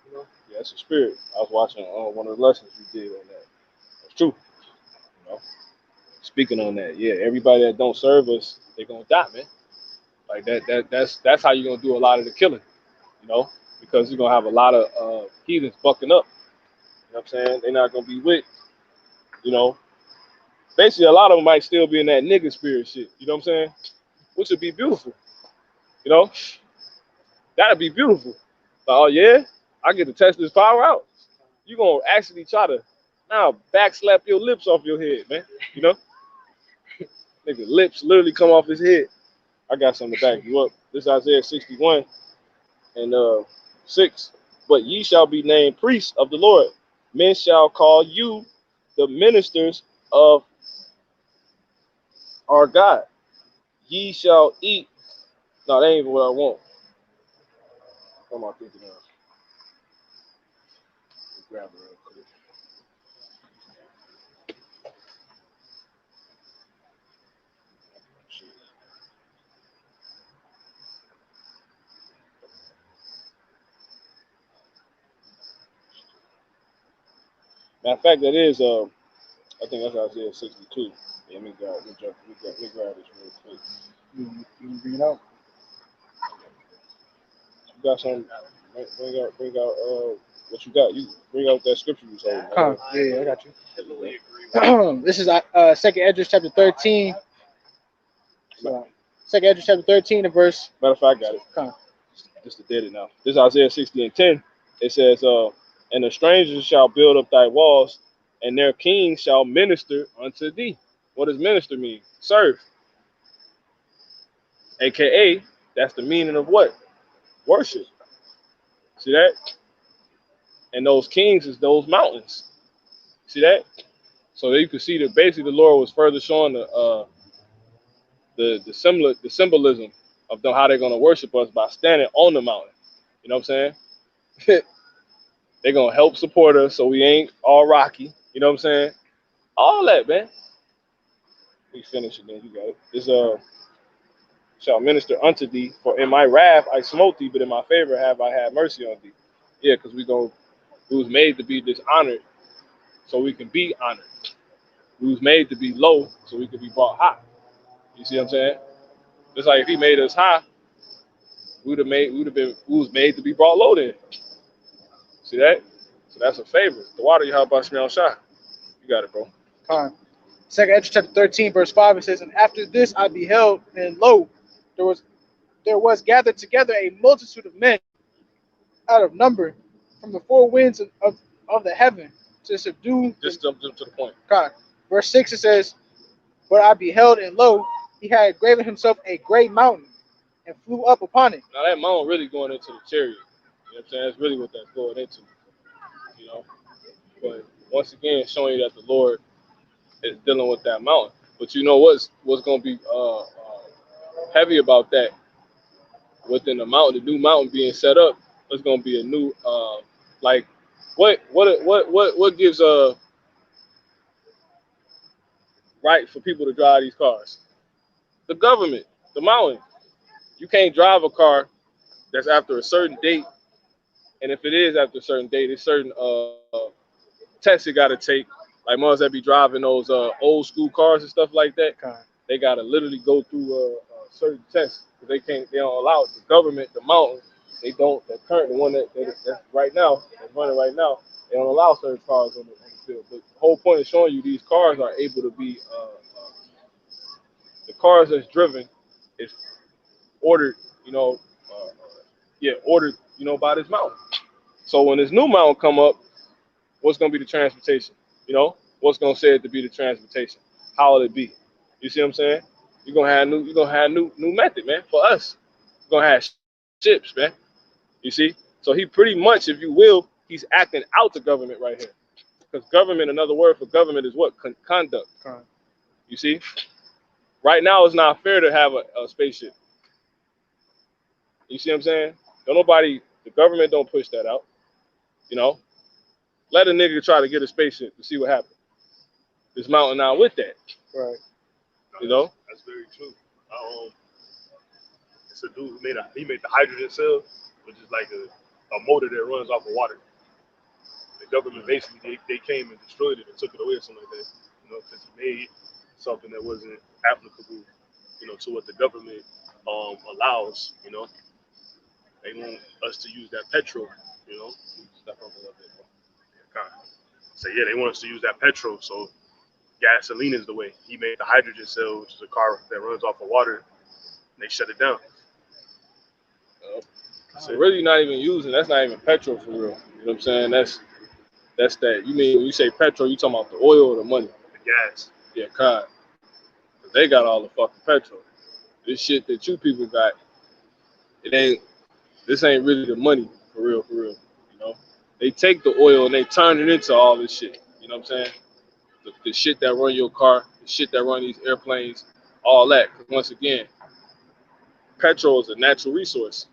you know. Yeah, it's a spirit. I was watching one of the lessons we did on that. It's true. You know, speaking on that, yeah, everybody that don't serve us, they're gonna die, man. Like that's how you're gonna do a lot of the killing, you know, because you're gonna have a lot of heathens bucking up. You know what I'm saying? They're not gonna be with, you know. Basically, a lot of them might still be in that nigga spirit shit. You know what I'm saying? Which would be beautiful. You know, that'd be beautiful. Like, oh yeah, I get to test this power out. You gonna actually try to now backslap your lips off your head, man. You know, nigga lips literally come off his head. I got something to back you up. This is Isaiah 61 and 6. But ye shall be named priests of the Lord. Men shall call you the ministers of our God. Ye shall eat. No, that ain't even what I want. What am I thinking of? grab it real quick. Matter of fact, that is I think that's Isaiah 62. Yeah, let me grab this real quick. You can bring it out. You got some? Bring out what you got. You bring out that scripture you told me. Yeah, I got you. This is 2nd Esdras chapter 13. So, 2nd Esdras chapter 13 and verse. Matter of fact, I got it. Come. Just to did it now. This is Isaiah 60 and 10. It says, and the strangers shall build up thy walls, and their kings shall minister unto thee. What does minister mean? Serve. AKA, that's the meaning of what? Worship. See that? And those kings is those mountains. See that? So you can see that basically the Lord was further showing the symbolism of them, how they're going to worship us by standing on the mountain. You know what I'm saying? They're going to help support us so we ain't all rocky. You know what I'm saying? All that, man. We finish it then. You got it. This shall minister unto thee, for in my wrath I smote thee, but in my favor have I had mercy on thee. Yeah, because we was made to be dishonored so we can be honored. We was made to be low so we could be brought high. You see what I'm saying? Just like if he made us high, we was made to be brought low then. See that? So that's a favor. The water you have about smell shy. You got it, bro. 2nd Esdras chapter 13 verse 5. It says, and after this I beheld, and lo, there was gathered together a multitude of men out of number from the four winds of the heaven to subdue. Just jump to the point. Verse 6 it says, but I beheld, and lo, he had graven himself a great mountain and flew up upon it. Now that mountain really going into the chariot. You know what I'm saying? That's really what that's going into. You know? But once again, showing you that the Lord is dealing with that mountain. But you know what's going to be heavy about that? Within the mountain, the new mountain being set up, there's going to be a new like what gives right for people to drive these cars? The government, the mountain. You can't drive a car that's after a certain date, and if it is after a certain date, it's certain tests you got to take. Like ones that be driving those old school cars and stuff like that, they got to literally go through certain tests. They don't allow it. The government, the mountain, they don't. The current, the one that's right now, that's running right now, they don't allow certain cars on the field. But the whole point is showing you these cars are able to be, the cars that's driven is ordered, ordered, by this mountain. So when this new mountain come up, what's going to be the transportation? What's going to say it to be the transportation? How will it be? You see what I'm saying? You're gonna have new method, man, for us. You're gonna have ships, man. You see? So he pretty much, if you will, he's acting out the government right here. Because government, another word for government is what? Conduct. You see? Right now it's not fair to have a spaceship. You see what I'm saying? The government don't push that out. Let a nigga try to get a spaceship to see what happens. This mountain now with that. Right. That's very true. It's a dude who made the hydrogen cell, which is like a motor that runs off of water. The government basically they came and destroyed it and took it away or something like that. Because he made something that wasn't applicable, to what the government allows. They want us to use that petrol. Step up a little bit. So yeah, they want us to use that petrol. So gasoline is the way. He made the hydrogen cell, which is a car that runs off of water, and they shut it down. So really not even using, that's not even petrol for real. You know what I'm saying? That's that. You mean when you say petrol, you talking about the oil or the money? The gas. Yeah, God. They got all the fucking petrol. This shit that you people got, this ain't really the money for real. They take the oil and they turn it into all this shit. You know what I'm saying? The shit that run your car, the shit that run these airplanes, all that. Because once again, petrol is a natural resource,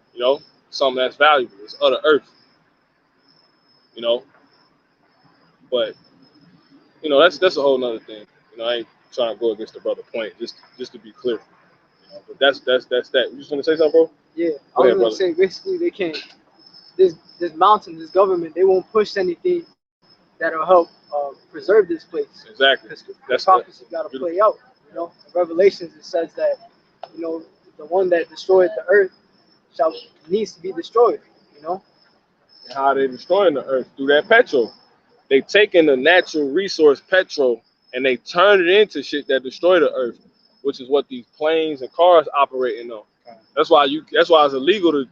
something that's valuable. It's of the earth. But you know, that's a whole nother thing. You know, I ain't trying to go against the brother point, just to be clear. You know, but that's that. You just want to say something, bro? Yeah, Go I was ahead, gonna brother. say basically they can't. This mountain, this government, they won't push anything that'll help preserve this place. Exactly. Because the That's prophecy got to play out. You know, in Revelations it says that you know the one that destroyed the earth needs to be destroyed. You know. how they destroying the earth through that petrol. They taking the natural resource petrol and they turn it into shit that destroy the earth, which is what these planes and cars operating on. That's why it's illegal to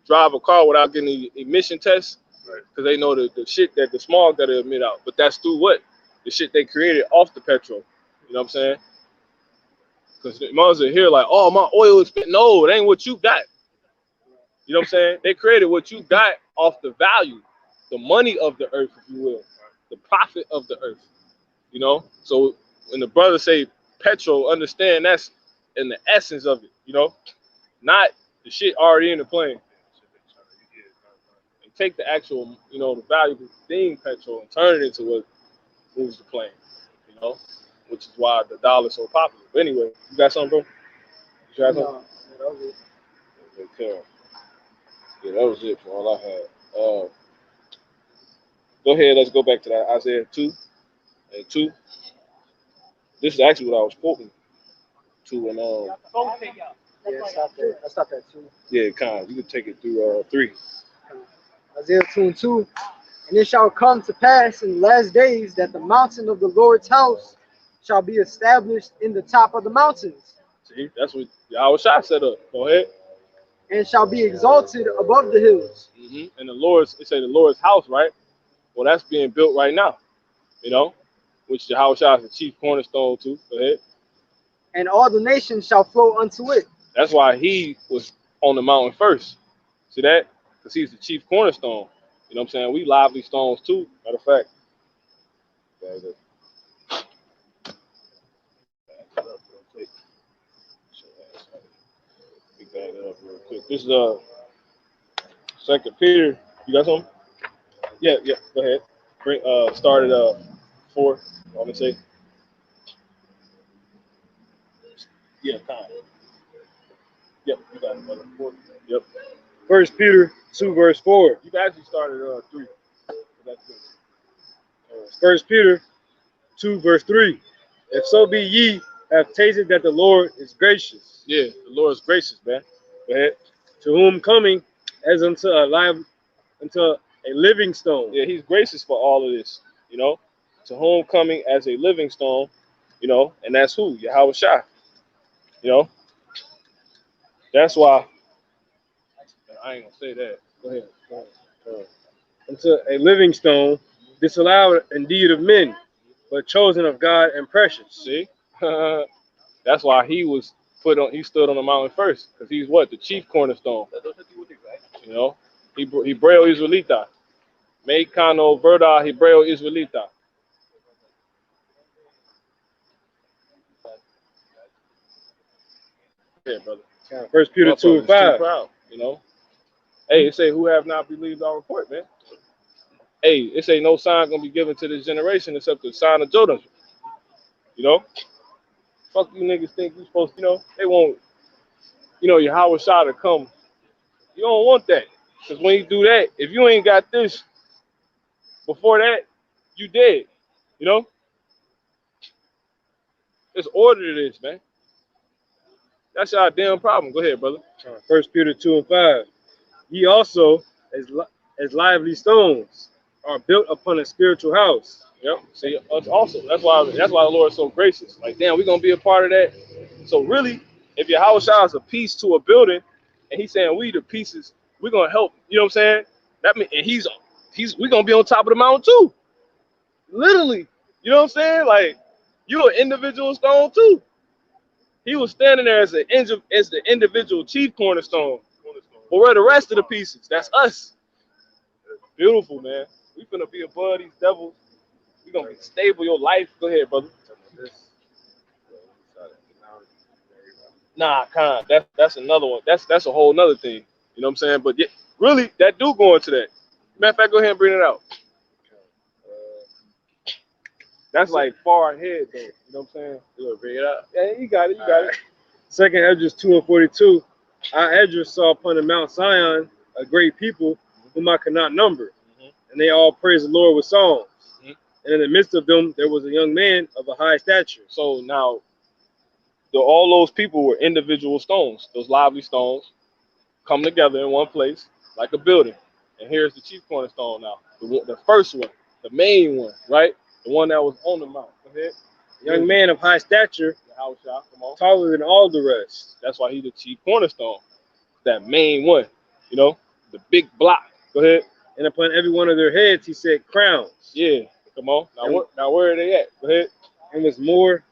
drive a car without getting the emission tests, because they know the shit that the smog that it emit out. But that's through what? The shit they created off the petrol. You know what I'm saying? Because the moms are here like, oh, my oil is no, it ain't what you got. You know what I'm saying? They created what you got off the value, the money of the earth, if you will, the profit of the earth. You know? So when the brothers say petrol, understand that's in the essence of it, you know? Not the shit already in the plane. And take the actual, you know, the valuable thing, petrol, and turn it into what moves the plane, you know? Which is why the dollar's so popular. But anyway, you got something, bro? You got something? No, that was it. Okay. Yeah, that was it for all I had. Go ahead, let's go back to that Isaiah 2 and 2. This is actually what I was quoting to, and Yeah, I stopped at 2. yeah, kind of. You could take it through 3. Isaiah 2:2. And it shall come to pass in the last days that the mountain of the Lord's house shall be established in the top of the mountains, See, that's what Yahweh Shai set up. Go ahead. and shall be exalted above the hills. And it say the Lord's house, right? Well, that's being built right now, you know, which Yahweh Shai is the chief cornerstone too. Go ahead. And all the nations shall flow unto it. That's why he was on the mountain first. See that? Because he's the chief cornerstone. You know what I'm saying? We lively stones too. Matter of fact. Pick that up real quick. This is 2 Peter. You got something? Yeah. Go ahead. Start at 4. I want to say. Yeah, kind of. Yep, you got it, brother. 4. Yep. 1 Peter 2 verse 4. You actually started 3. That's good. 1 Peter 2 verse 3. If so be ye have tasted that the Lord is gracious. Yeah, the Lord is gracious, man. Go ahead. To whom coming as unto a living stone. Yeah, he's gracious for all of this, you know. To whom coming as a living stone, you know, and that's who? Yahweh Shai. You know. That's why I ain't gonna say that. Go ahead. Unto a living stone, disallowed indeed of men, but chosen of God and precious. See? That's why he stood on the mountain first, because he's what? The chief cornerstone. You know? Hebreo Israelita. Meikano Verda Hebreo Israelita. Yeah, brother. 1 Peter 2 and 5. Proud, you know? Hey, it say, who have not believed our report, man? Hey, it say no sign gonna be given to this generation except the sign of Jordan. You know? Fuck you niggas think you supposed to, you know? They won't, you know, Yahweh Shai to come. You don't want that. Because when you do that, if you ain't got this before that, you dead. You know? There's order to this, man. That's our damn problem. Go ahead, brother. 1 Peter 2 and 5. Ye also, as lively stones, are built upon a spiritual house. Yep. See, us also. That's why the Lord is so gracious. Like, damn, we're gonna be a part of that. So really, if Yahweh Shai is a piece to a building, and he's saying we the pieces, we're gonna help. You know what I'm saying? That mean, and we're gonna be on top of the mountain too. Literally. You know what I'm saying? Like, you're an individual stone too. He was standing there as the individual chief cornerstone. But where are the rest of the pieces? That's us. Beautiful, man. We finna be above these devils. We gonna be stable your life. Go ahead, brother. Nah, Khan. That's another one. That's a whole nother thing. You know what I'm saying? But yeah, really, that do go into that. Matter of fact, go ahead and bring it out. That's like far ahead, though. You know what I'm saying? You gonna bring it up? Yeah, you got it. You got it. Second Esdras 2:42. I Esdras saw upon the Mount Zion a great people whom I could not number, and they all praised the Lord with songs. And in the midst of them there was a young man of a high stature. So now, all those people were individual stones. Those lively stones come together in one place like a building. And here's the chief cornerstone now. The first one, the main one, right? The one that was on the mount. Go ahead. A young man of high stature, Come on. taller than all the rest. That's why he's the chief cornerstone. That main one, you know, the big block. Go ahead. And upon every one of their heads he set crowns. Yeah, come on. Now where are they at? Go ahead. And was more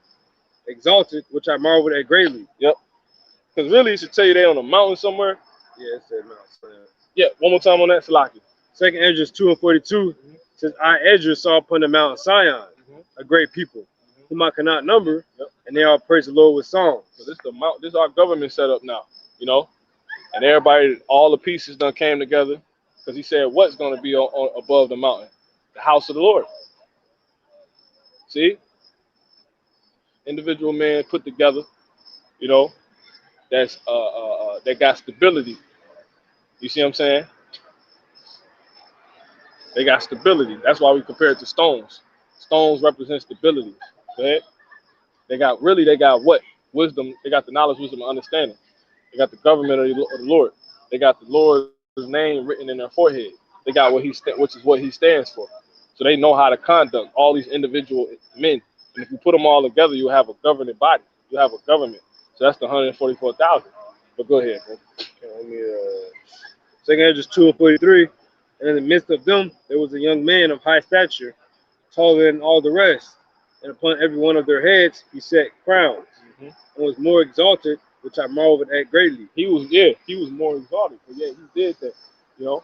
exalted, which I marveled at greatly. Yep. Because really, it should tell you they on a mountain somewhere. Yeah, it said Mount Zion. Yeah, one more time on that, Salaki. Second Esdras 2:42 says, I Esdras saw upon the Mount Zion a great people, whom I cannot number, and they all praise the Lord with songs. So this is our government set up now, you know, and everybody, all the pieces done came together, because he said what's going to be on above the mountain, the house of the Lord. See, individual men put together, you know, that's that got stability. You see what I'm saying? They got stability. That's why we compare it to stones. Stones represent stability. Okay? They got what? Wisdom. They got the knowledge, wisdom, and understanding. They got the government of the Lord. They got the Lord's name written in their forehead. They got which is what he stands for. So they know how to conduct all these individual men. And if you put them all together, you have a governing body. You have a government. So that's the 144,000. But go ahead, bro. Okay, let me, Second Esdras 2:43. And in the midst of them there was a young man of high stature, taller than all the rest. And upon every one of their heads he set crowns, and was more exalted, which I marveled at greatly. He was more exalted. But yeah, he did that, you know.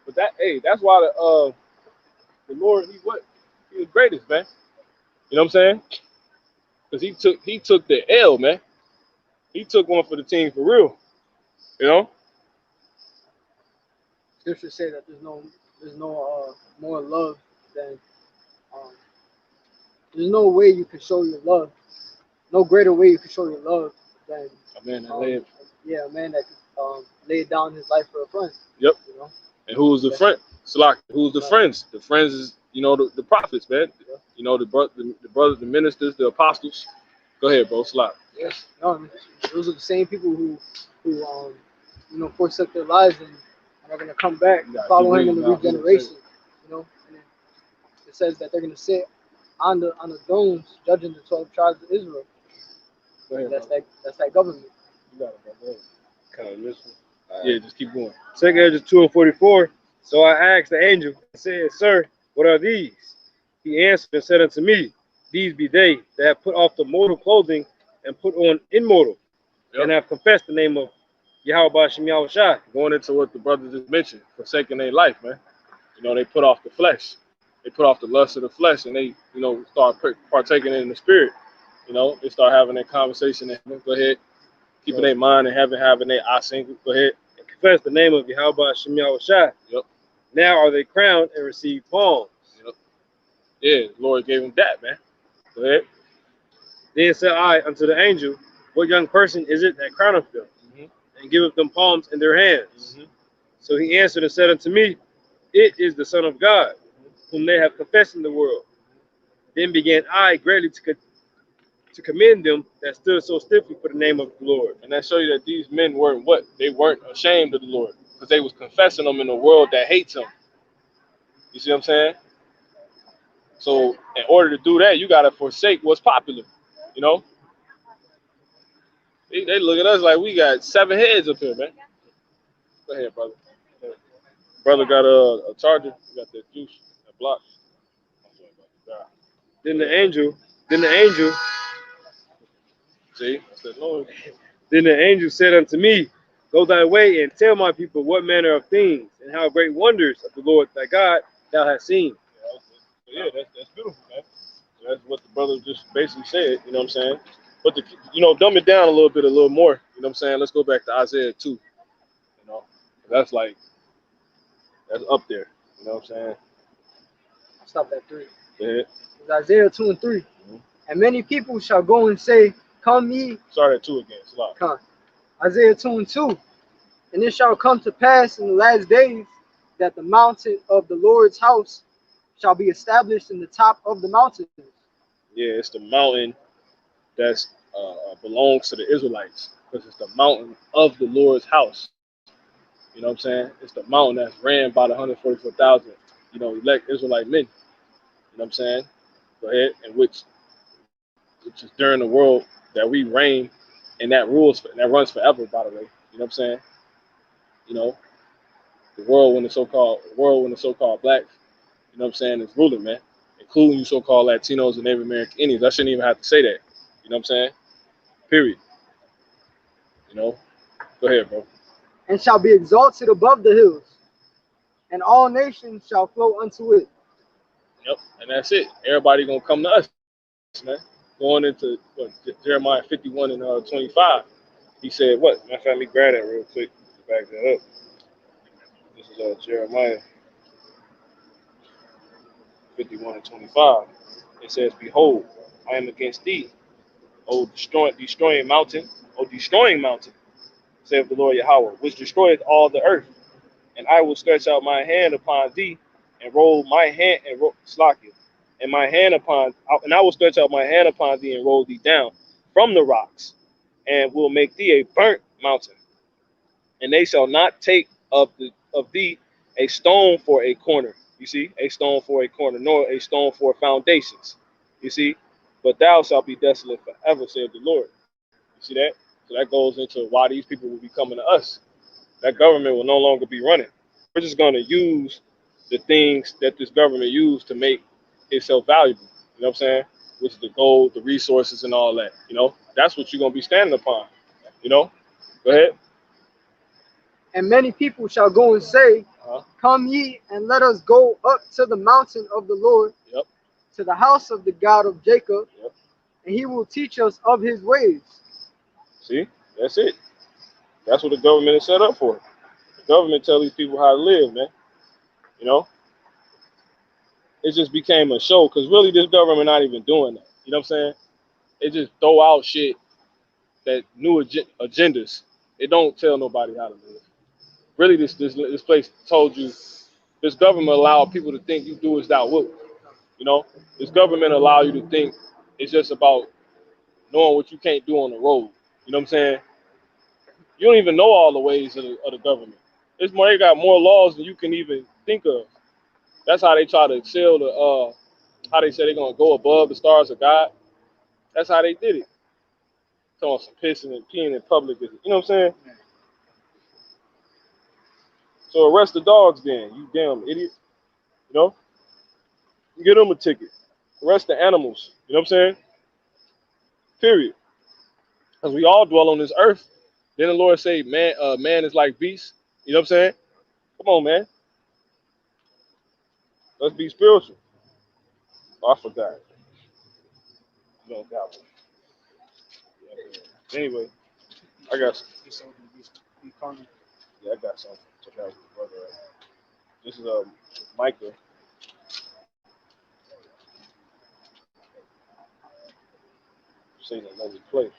But that's why the Lord, he was greatest, man. You know what I'm saying? Because he took the L, man. He took one for the team for real. You know? Scripture say that there's no more love than there's no way you can show your love, no greater way you can show your love than A man that lived. a man that laid down his life for a friend. Yep. You know? And who was the friend? Salak. Who's the friends? The friends is, you know, the prophets, man. Yeah. You know, the brothers, the ministers, the apostles. Go ahead, bro. Salak. Yes. No, I mean, those are the same people who forsook their lives and are going to come back, follow him in the regeneration. You know, and it says that they're going to sit on the thrones, judging the 12 tribes of Israel. Go ahead, That's that government. You got it, bro. Go ahead. Kind of this one. Yeah, just keep going. Second Esdras 2:44. So I asked the angel and said, Sir, what are these? He answered and said unto me, These be they that have put off the mortal clothing and put on immortal, and have confessed the name of Yahweh B'Shem Yahushua. Going into what the brother just mentioned, forsaking their life, man. You know, they put off the flesh. They put off the lust of the flesh, and they, you know, start partaking in the spirit. You know, they start having that conversation. Go ahead. Keeping their mind and having their eye single. Go ahead. And confess the name of Yahweh B'Shem Yahushua. Yep. Now are they crowned and receive palms. Yep. Yeah, the Lord gave them that, man. Go ahead. Then said I unto the angel, What young person is it that crowneth them, and giveth them palms in their hands? So he answered and said unto me, It is the Son of God, whom they have confessed in the world. Then began I greatly to commend them that stood so stiffly for the name of the Lord. And that show you that these men weren't what? They weren't ashamed of the Lord, because they was confessing them in a world that hates him. You see what I'm saying? So in order to do that, you got to forsake what's popular, you know? They look at us like we got 7 heads up here, man. Go ahead, brother. Brother got a charger. You got that juice, that block. Then the angel, see, I said, Lord. Then the angel said unto me, Go thy way and tell my people what manner of things and how great wonders of the Lord thy God thou hast seen. Yeah, that's beautiful, man. That's what the brother just basically said, you know what I'm saying? But dumb it down a little more, you know what I'm saying? Let's go back to Isaiah 2, you know? That's up there, you know what I'm saying? I'll stop at 3. Yeah. It's Isaiah 2 and 3. And many people shall go and say, Come ye. Start at 2 again. It's a lot. Come. Isaiah 2 and 2. And it shall come to pass in the last days that the mountain of the Lord's house shall be established in the top of the mountains. Yeah, it's the mountain that's belongs to the Israelites, because it's the mountain of the Lord's house. You know what I'm saying? It's the mountain that's ran by the 144,000, elect Israelite men. You know what I'm saying? Go ahead. And which is during the world that we reign, and that runs forever, by the way. You know what I'm saying? The world when the so-called blacks, you know what I'm saying, is ruling, man, including you so-called Latinos and Native American Indians. I shouldn't even have to say that. You know what I'm saying? Period. Go ahead, bro. And shall be exalted above the hills, and all nations shall flow unto it. Yep, and that's it. Everybody gonna come to us, man. Going into Jeremiah 51 and 25, he said what? Matter of fact, let me grab that real quick to back that up. This is Jeremiah 51 and 25. It says, Behold, I am against thee, O destroying mountain, saith the Lord Yahweh, which destroyeth all the earth. And I will stretch out my hand upon thee, and roll my hand and I will stretch out my hand upon thee and roll thee down from the rocks, and will make thee a burnt mountain. And they shall not take of thee a stone for a corner. You see, a stone for a corner, nor a stone for foundations. You see, but thou shalt be desolate forever, saith the Lord. You see that? So that goes into why these people will be coming to us. That government will no longer be running. We're just going to use the things that this government used to make itself valuable. You know what I'm saying? Which is the gold, the resources, and all that. That's what you're going to be standing upon. Go ahead. And many people shall go and say, Come ye, and let us go up to the mountain of the Lord, to the house of the God of Jacob, and he will teach us of his ways. See, that's it. That's what the government is set up for. The government tell these people how to live, man. It just became a show, because really this government not even doing that. You know what I'm saying? It just throw out shit, that new agendas. It don't tell nobody how to live. Really, this place told you, this government allowed people to think you do as thou wilt. This government allow you to think it's just about knowing what you can't do on the road. You know what I'm saying? You don't even know all the ways of the government. They got more laws than you can even think of. That's how they try to sell how they say they're gonna go above the stars of God. That's how they did it. Talking some pissing and peeing in public. You know what I'm saying? So arrest the dogs then, you damn idiot. Get them a ticket. Arrest the animals. You know what I'm saying? Period. Because we all dwell on this earth. Then the Lord say, man is like beast. You know what I'm saying? Come on, man. Let's be spiritual. Oh, I forgot. No doubt. Anyway, I got some. Yeah, I got something. Check out brother. This is Micah. Say that let me play.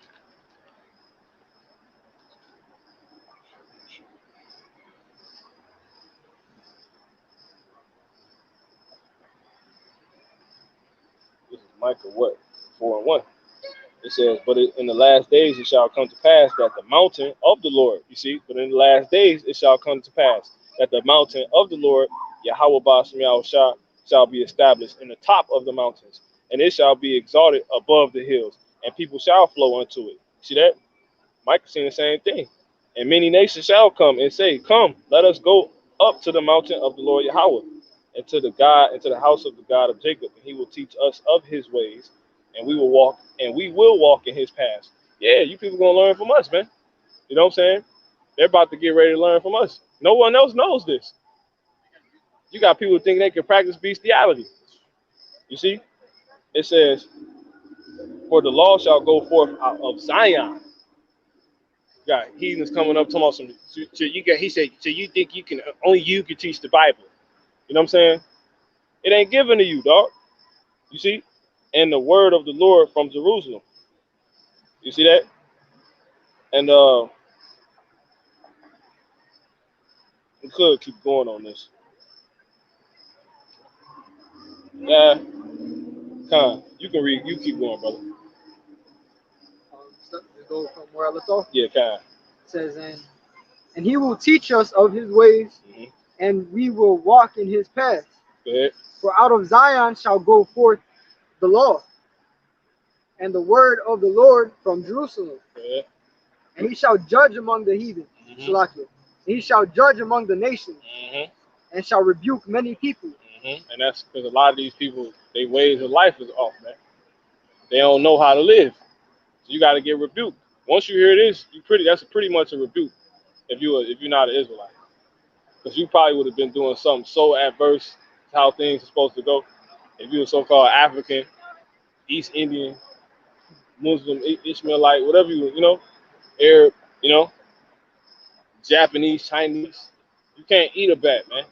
This is Micah what? 4:1. It says, but in the last days it shall come to pass that the mountain of the Lord, you see, but in the last days it shall come to pass that the mountain of the Lord, Yahweh Bashem Yahushua, shall be established in the top of the mountains, and it shall be exalted above the hills, and people shall flow unto it. See that? Micah saying the same thing. And many nations shall come and say, Come, let us go up to the mountain of the Lord Yahweh, and to the house of the God of Jacob, and he will teach us of his ways, and we will walk in his paths. Yeah, you people gonna learn from us, man. You know what I'm saying? They're about to get ready to learn from us. No one else knows this. You got people thinking they can practice bestiality. You see? It says, for the law shall go forth out of Zion. You got heathens coming up talking about some. He said, so you think only you can teach the Bible? You know what I'm saying? It ain't given to you, dog. You see? and the word of the Lord from Jerusalem. You see that? And we could keep going on this. Yeah, Con, you can read. You keep going, brother. Go from where I left off. Yeah, Con. It says, and he will teach us of his ways, and we will walk in his paths. Go ahead. For out of Zion shall go forth the law, and the word of the Lord from Jerusalem. Go ahead. And he shall judge among the heathen. And he shall judge among the nations, and shall rebuke many people. And that's because a lot of these people, their ways of life is off, man. They don't know how to live. So you got to get rebuked. Once you hear this, that's pretty much a rebuke if you're not an Israelite. Because you probably would have been doing something so adverse to how things are supposed to go. If you were so-called African, East Indian, Muslim, Ishmaelite, whatever Arab, Japanese, Chinese, you can't eat a bat, man.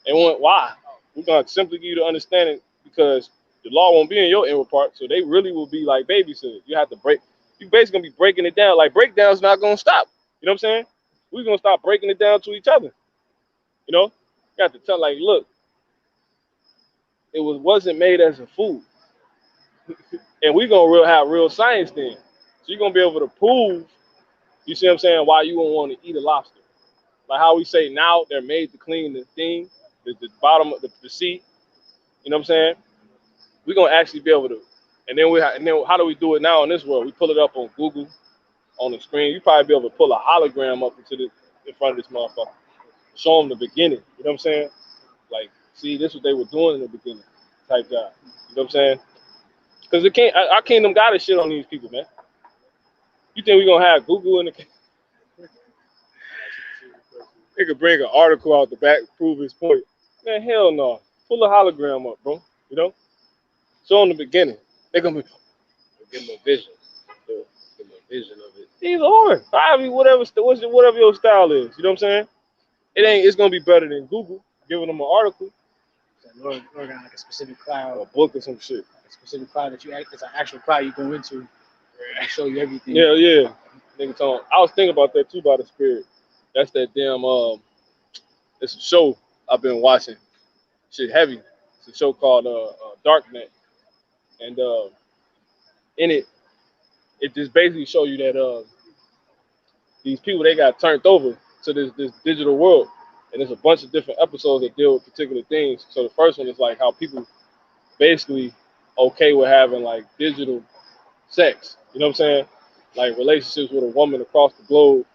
And why? We're going to simply give you the understanding because the law won't be in your inward part, so they really will be like babysitters. You have to you basically going to be breaking it down. Like, breakdown's not going to stop. You know what I'm saying? We're going to stop breaking it down to each other. You have to tell, like, look, it wasn't made as a food. And we're going to have real science then. So you're going to be able to prove, you see what I'm saying, why you won't want to eat a lobster. Like how we say now they're made to clean the thing, the bottom of the sea. You know what I'm saying? We're going to actually be able to. And then how do we do it now in this world? We pull it up on Google, on the screen. You probably be able to pull a hologram up in front of this motherfucker. Show them the beginning. You know what I'm saying? Like, see, this is what they were doing in the beginning type job. You know what I'm saying? Because our kingdom got this shit on these people, man. You think we're going to have Google in the kingdom? They could bring an article out the back to prove his point. Man, hell no. Pull a hologram up, bro. Show them the beginning. They're going to Give them a vision. Give them a vision of it. either or. Whatever your style is. You know what I'm saying? It's going to be better than Google giving them an article. Lord got like a specific cloud. Or a book or some shit. A specific cloud it's an actual cloud you go into and show you everything. Yeah. I was thinking about that too by the Spirit. That's that damn, it's a show I've been watching. Shit heavy. It's a show called Darknet. And in it just basically show you that these people, they got turned over to this digital world. And there's a bunch of different episodes that deal with particular things. So the first one is like how people basically okay with having like digital sex. You know what I'm saying? Like relationships with a woman across the globe.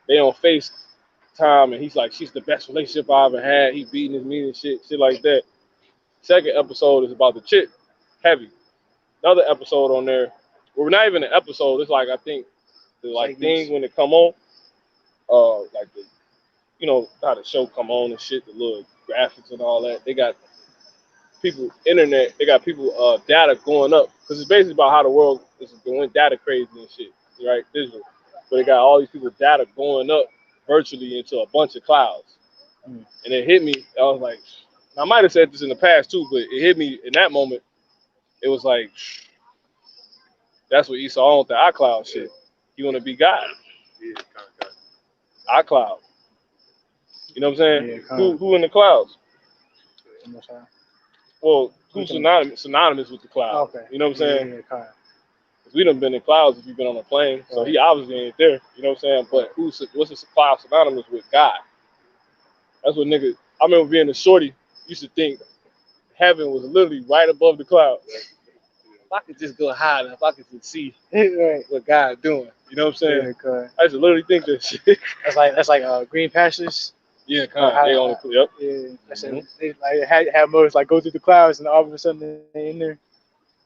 They on FaceTime and he's like, she's the best relationship I ever had. He beating his meat and shit like that. Second episode is about the chick, heavy. Another episode on there, well, not even an episode. It's like I think the like thing when it come on, like the, how the show come on and shit, the little graphics and all that. They got people data going up because it's basically about how the world is going data crazy and shit, right? Digital. But they got all these people data going up virtually into a bunch of clouds. And it hit me. I was like, I might have said this in the past too, but it hit me in that moment. It was like, that's what Esau on the iCloud shit. You want to be God. Yeah, iCloud. You know what I'm saying? Yeah, who in the clouds? Well, who's synonymous with the cloud? Okay. You know what I'm saying? Yeah, we done been in clouds if you've been on a plane, so he obviously ain't there. You know what I'm saying? But what's this cloud synonymous with? God. That's what niggas. I remember being a shorty, used to think heaven was literally right above the clouds. If I could just go high enough, I could just see what God's doing. You know what I'm saying? Yeah, I used to literally think that shit. That's like green pastures. Yeah, they on the clip. Yeah, that's it. They like have modes like go through the clouds and all of a sudden they in there.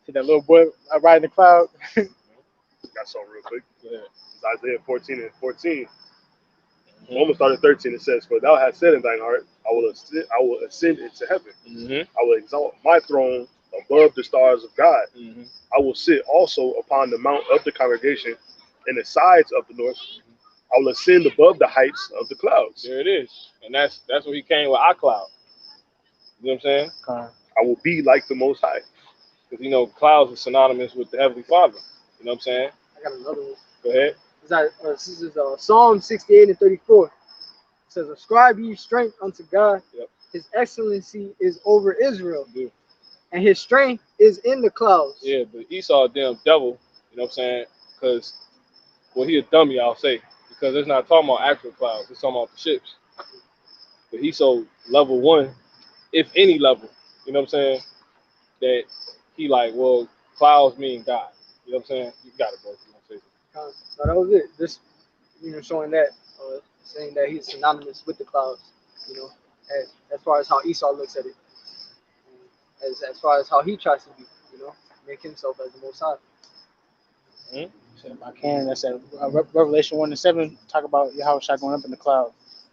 See that little boy riding the cloud. Got something real quick. Yeah. It's Isaiah 14:14. Almost started 13. It says, "For thou hast said in thine heart, I will ascend into heaven. I will exalt my throne above the stars of God. I will sit also upon the mount of the congregation in the sides of the north. I will ascend above the heights of the clouds." There it is. And that's where he came with iCloud. You know what I'm saying? I will be like the Most High. Because you know clouds are synonymous with the Heavenly Father. You know what I'm saying? I got another one. Go ahead. This is Psalm 68 and 34. It says, "Ascribe ye strength unto God. Yep. His excellency is over Israel, Yeah. and his strength is in the clouds." Yeah, but Esau a damn devil. You know what I'm saying? Because well, he a dummy, I'll say, because it's not talking about actual clouds. It's talking about the ships. But he's so level 1, if any level. You know what I'm saying? That he like, well, clouds mean God. You know what I'm saying? You got it, bro. You want to say something? So that was it. Just showing that, saying that he's synonymous with the clouds. As far as how Esau looks at it, as far as how he tries to be, make himself as the Most High. Mm-hmm. So if I can, that's at Revelation 1-7. Talk about Yahushua going up in the cloud.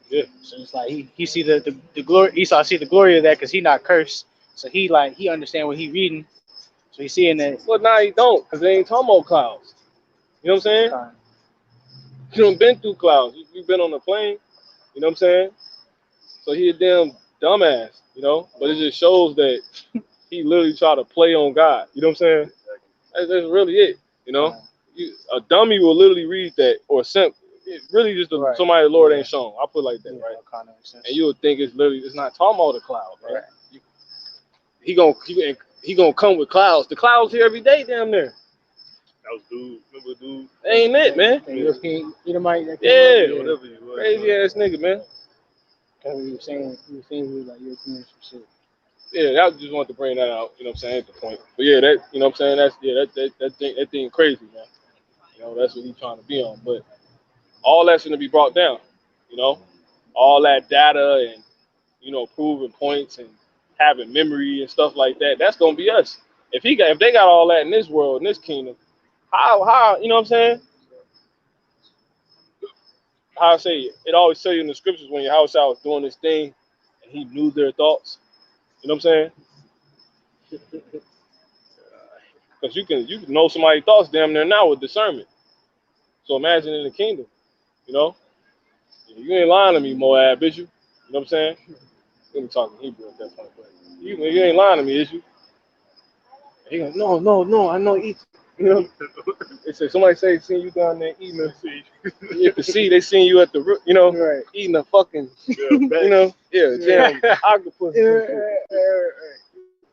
Yeah. So it's like he see the glory. Esau see the glory of that because he not cursed. So he understand what he reading. So he's seeing that. Well, now he don't, because they ain't talking about clouds. You know what I'm saying? You done been through clouds. You've been on a plane. You know what I'm saying? So he a damn dumbass, But it just shows that he literally tried to play on God. You know what I'm saying? That's really it, a dummy will literally read that, or really just somebody the Lord ain't shown. I'll put it like that, right? And you would think it's not talking about the cloud, right? He gonna come with clouds. The clouds here every day, damn near. That was dude. Remember dude? That ain't it, man. European Edomite. Yeah, whatever you was. Crazy ass nigga, man. He was saying he was like European shit. Yeah, I just wanted to bring that out. You know what I'm saying? At the point. But yeah, that you know what I'm saying. That thing crazy, man. That's what he's trying to be on. But all that's gonna be brought down. All that data and proving points and having memory and stuff like that. That's gonna be us. If they got all that in this world, in this kingdom, how you know what I'm saying? How I say it always tell you in the scriptures when your house was doing this thing and he knew their thoughts. You know what I'm saying? Because you can know somebody's thoughts damn near now with discernment. So imagine in the kingdom, you ain't lying to me, Moab, is you? You know what I'm saying? Let me talk in Hebrew at that point, but you ain't lying to me, is you? He goes, no, I know eat. They say somebody seen you down there eating at the sea. They seen you at the eating a fucking jam octopus.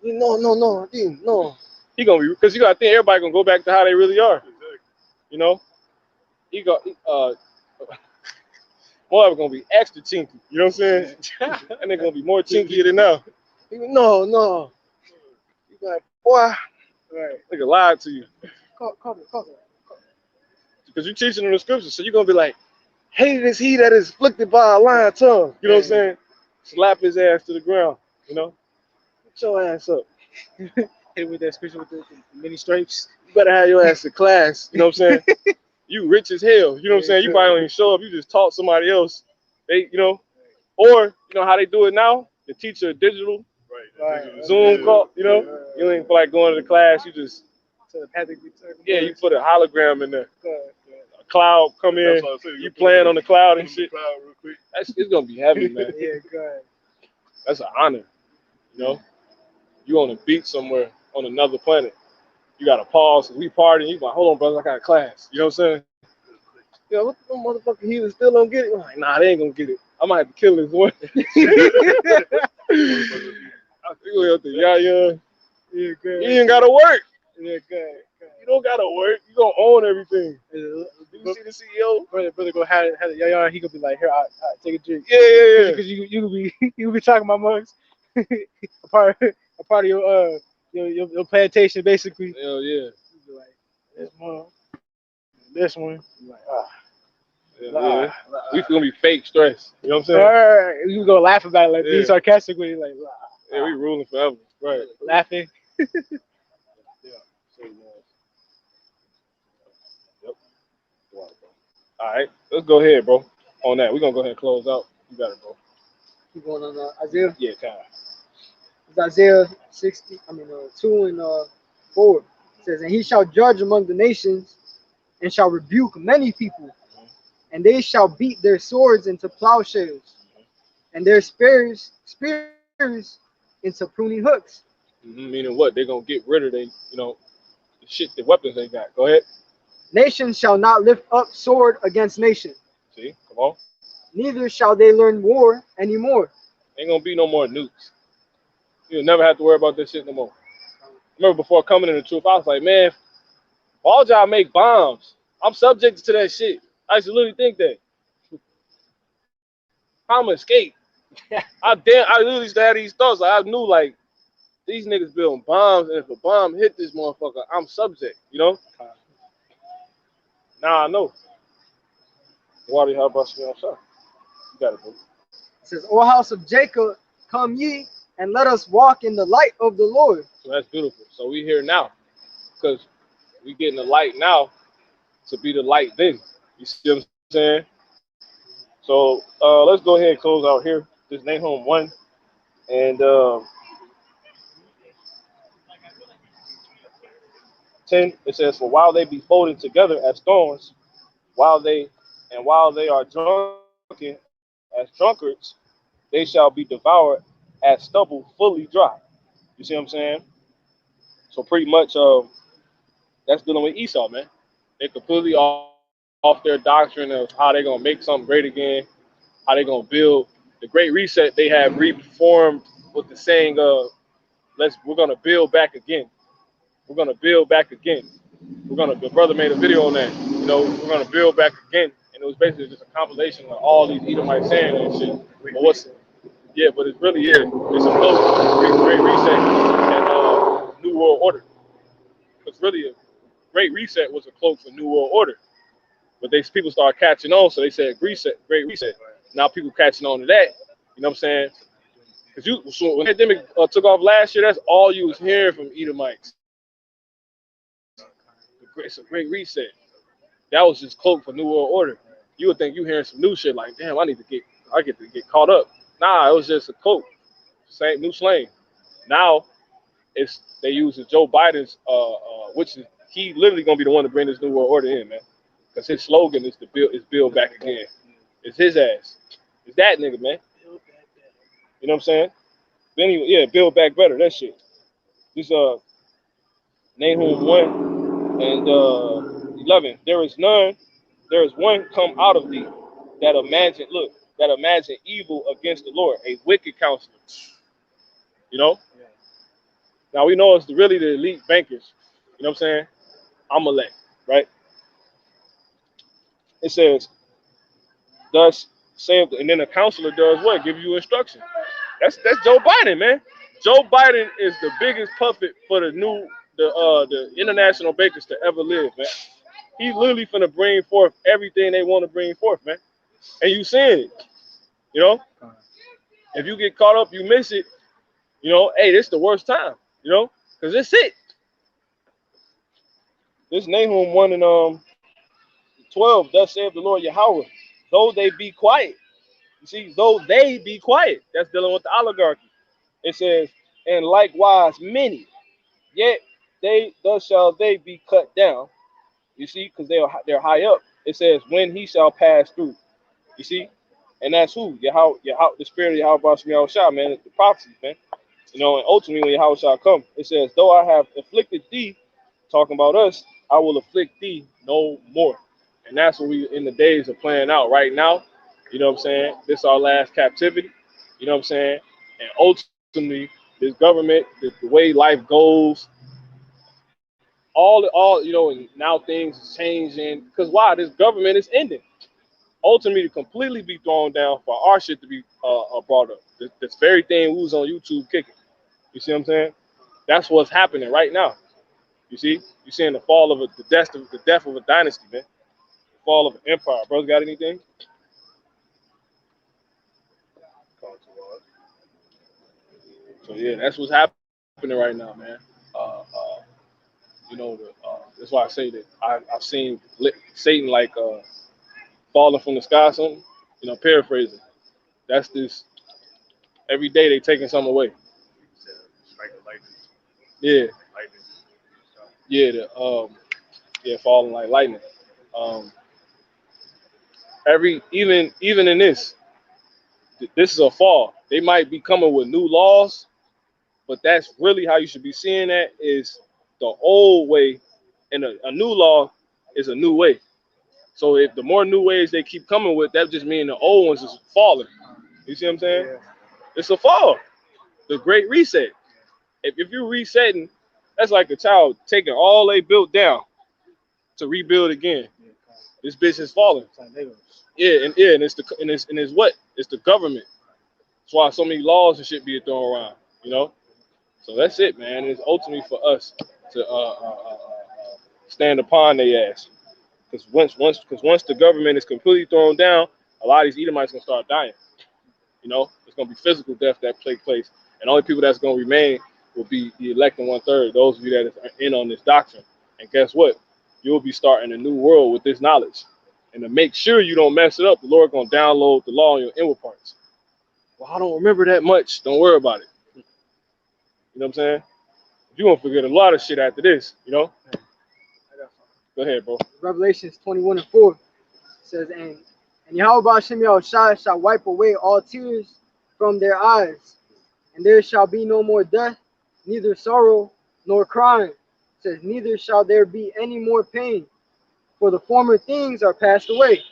No, I didn't. No. He gonna be because you gotta think everybody gonna go back to how they really are. He Moab gonna be extra chinky. You know what I'm saying? And they're gonna be more chinky than now. He goes, no. You like, boy. Right. Nigga lied to you. Call it. Because you're teaching them the scriptures, so you're gonna be like, hated is he that is afflicted by a lying tongue. You know what I'm saying? Slap his ass to the ground, Get your ass up. Hit with that scripture with the many stripes. You better have your ass to class, you know what I'm saying? You rich as hell, you know what I'm saying? You probably don't even show up, you just taught somebody else. They, or how they do it now, the teacher digital, Zoom call, you ain't feel like going to the class, you just you put a hologram in there. A cloud come in, you playing on the cloud and shit. It's gonna be heavy, man. Yeah, good. That's an honor, You on a beach somewhere on another planet. You gotta pause, we partying, you like, hold on, brother, I got a class. You know what I'm saying? What the motherfucker heathens still don't get it? I'm like, nah, they ain't gonna get it. I might have to kill this one. You ain't gotta work. Yeah, good. You don't gotta work. You gonna own everything. You see the CEO? Brother go have it. Yeah, he gonna be like, here, I take a drink. Yeah. Because you could be talking about mugs. a part of your plantation, basically. Hell yeah. You be like, this one. You're like, we gonna be fake stressed. You know what I'm saying? Right. You gonna laugh about it, like be sarcastic with it, like. Yeah, we ruling forever. Right. Laughing. Yep. All right, let's go ahead, bro. On that, we're gonna go ahead and close out. You got it, bro. Keep going on Isaiah. Yeah, kind of. It's Isaiah 2 and 4. It says, "And he shall judge among the nations, and shall rebuke many people, and they shall beat their swords into plowshares, and their spears into pruning hooks. Meaning what? They're gonna get rid of the shit, the weapons they got. Go ahead. Nation shall not lift up sword against nation. See, come on. Neither shall they learn war anymore. Ain't gonna be no more nukes. You'll never have to worry about this shit no more. Remember before coming in the truth, I was like, man, all y'all make bombs. I'm subject to that shit. I used to literally think that. I'm gonna escape. I literally used to have these thoughts. Like, I knew like these niggas building bombs, and if a bomb hit this motherfucker, I'm subject, Now I know. Why how about you outside? You got it, bro. It says, O house of Jacob, come ye, and let us walk in the light of the Lord. So that's beautiful. So we here now, because we getting the light now to be the light then. You see what I'm saying? So let's go ahead and close out here. This Nahum 1. And 10, it says, for while they be folded together as thorns, while they are drunken as drunkards, they shall be devoured as stubble fully dry. You see what I'm saying? So pretty much that's dealing with Esau, man. They completely off their doctrine of how they're gonna make something great again, how they're gonna build the great reset. They have reformed with the saying of we're gonna build back again. We're gonna build back again. The brother made a video on that. We're gonna build back again. And it was basically just a compilation of all these Edomites saying and shit. But it really is. It's a close great reset and New World Order. It's really a great reset was a cloak for New World Order. But people started catching on, so they said great reset. Now people catching on to that. You know what I'm saying? Because so when the pandemic took off last year, that's all you was hearing from Edomites. It's a great reset. That was just cloak for New World Order. You would think you hearing some new shit like, damn, I get to get caught up. Nah, it was just a cloak. Same new slang. Now they use Joe Biden's which is he literally gonna be the one to bring this New World Order in, man. Because his slogan is build back again. It's his ass. It's that nigga, man. You know what I'm saying? But anyway, yeah, build back better. That shit. This Nahum 1 and 11. There is one come out of thee that imagine evil against the Lord, a wicked counselor. Now we know it's really the elite bankers. You know what I'm saying? Amalek, right? It says, thus saith, and then the counselor does what? Give you instruction. That's Joe Biden, man. Joe Biden is the biggest puppet for the international bankers to ever live, man. He's literally finna bring forth everything they want to bring forth, man. And you seeing it, If you get caught up, you miss it, hey, this is the worst time, because it's it. This Nahum 1 and 12, thus saith the Lord Yahweh, though they be quiet. You see, though they be quiet, that's dealing with the oligarchy. It says, and likewise many, yet thus shall they be cut down. You see, because they're high up. It says, when he shall pass through. You see, and that's who? Yahweh, the spirit of Yahweh Shah, man. It's the prophecy, man. And ultimately when Yahweh shall come, it says, though I have afflicted thee, talking about us, I will afflict thee no more. And that's what we in the days of playing out right now. You know what I'm saying? This is our last captivity. You know what I'm saying? And ultimately, this government, the way life goes, all and now things is changing. Because why? This government is ending. Ultimately, to completely be thrown down for our shit to be brought up. This very thing we was on YouTube kicking. You see what I'm saying? That's what's happening right now. You see? You're seeing the fall of the death of a dynasty, man. The fall of an empire. Brothers got anything? So yeah, that's what's happening right now, man. That's why I say that I've seen Satan like falling from the sky or something. Paraphrasing. That's this. Every day they taking something away. Yeah. Yeah, falling like lightning. Even in this is a fall. They might be coming with new laws, But that's really how you should be seeing that, is the old way, and a new law is a new way. So if the more new ways they keep coming with, that just means the old ones is falling. You see what I'm saying? Yeah. It's a fall. The great reset. If you're resetting, that's like a child taking all they built down to rebuild again. This bitch is falling. Yeah, and it's what? It's the government. That's why so many laws and shit being thrown around, you know? So that's it, man. It's ultimately for us to stand upon their ass. Because once the government is completely thrown down, a lot of these Edomites gonna start dying. You know, it's gonna be physical death that take place, and the only people that's gonna remain will be the elect and 1/3. Those of you that are in on this doctrine. And guess what? You'll be starting a new world with this knowledge. And to make sure you don't mess it up, the Lord gonna download the law in your inward parts. Well, I don't remember that much. Don't worry about it. You know what I'm saying? You're gonna forget a lot of shit after this, you know? Go ahead, bro. Revelations 21:4 says, and Yahweh Hashem Yahushua shall wipe away all tears from their eyes, and there shall be no more death, neither sorrow nor crying. It says, neither shall there be any more pain, for the former things are passed away.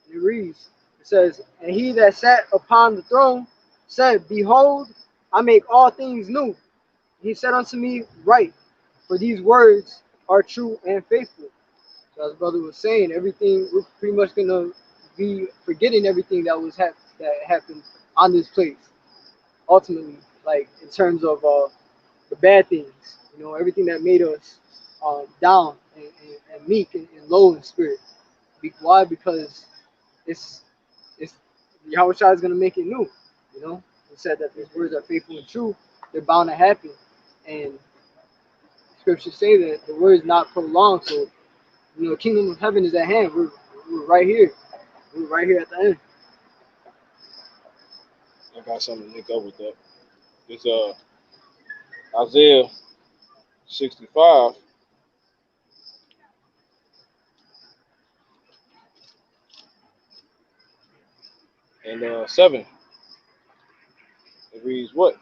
And it reads, it says, and he that sat upon the throne said, behold, I make all things new. He said unto me, write, for these words are true and faithful. So as brother was saying, everything, we're pretty much gonna be forgetting everything that was that happened on this place. Ultimately, like in terms of the bad things, you know, everything that made us down and meek and low in spirit. Why? Because it's Yahweh Shai is gonna make it new. You know, he said that these words are faithful and true. They're bound to happen, and scriptures say that the word is not prolonged. So, you know, the kingdom of heaven is at hand. We're right here. We're right here at the end. I got something to link up with that. It's Isaiah 65. And 7. It reads what?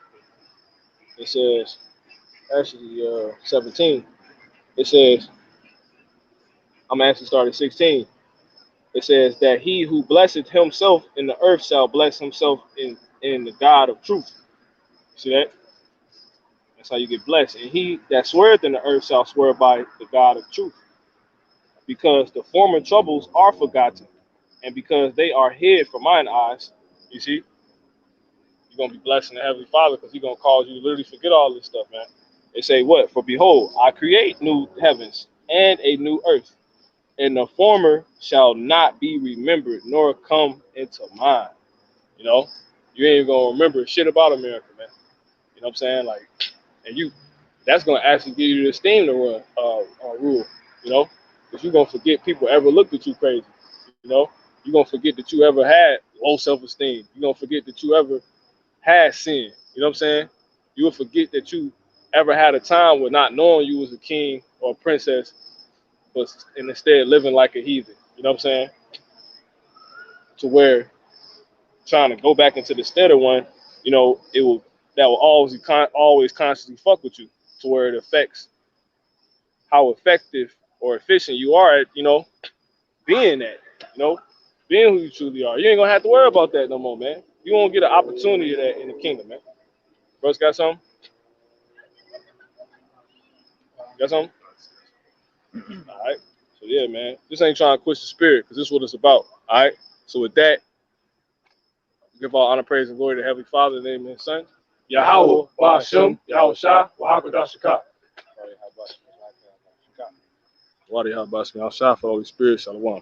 It says, actually 17. It says, I'm actually starting 16. It says that he who blesseth himself in the earth shall bless himself in the God of truth. See that? That's how you get blessed. And he that sweareth in the earth shall swear by the God of truth. Because the former troubles are forgotten, and because they are hid from mine eyes. You see? You're going to be blessing the Heavenly Father, because he's going to cause you to literally forget all this stuff, man. They say what? For behold, I create new heavens and a new earth, and the former shall not be remembered, nor come into mind. You know? You ain't going to remember shit about America, man. You know what I'm saying? Like, and that's going to actually give you the esteem to rule, you know? Because you're going to forget people ever looked at you crazy, you know? You're going to forget that you ever had low self-esteem. You're going to forget that you ever had sin, you know what I'm saying? You will forget that you ever had a time where not knowing you was a king or a princess, but instead living like a heathen, you know what I'm saying? To where trying to go back into the steady one, you know, that will always constantly fuck with you, to where it affects how effective or efficient you are at, you know, being that, you know, being who you truly are. You ain't gonna have to worry about that no more, man. You won't get an opportunity of that in the kingdom, man. Bro's got something? Got something? All right. So yeah, man. This ain't trying to quench the spirit, because this is what it's about. All right. So with that, give all honor, praise, and glory to Heavenly Father in the name of His Son, Yahweh, Ba'ashem, Yahushua, Wahakadashika. Wadi Habashim, Al Shah, for Holy Spirit, Shalom.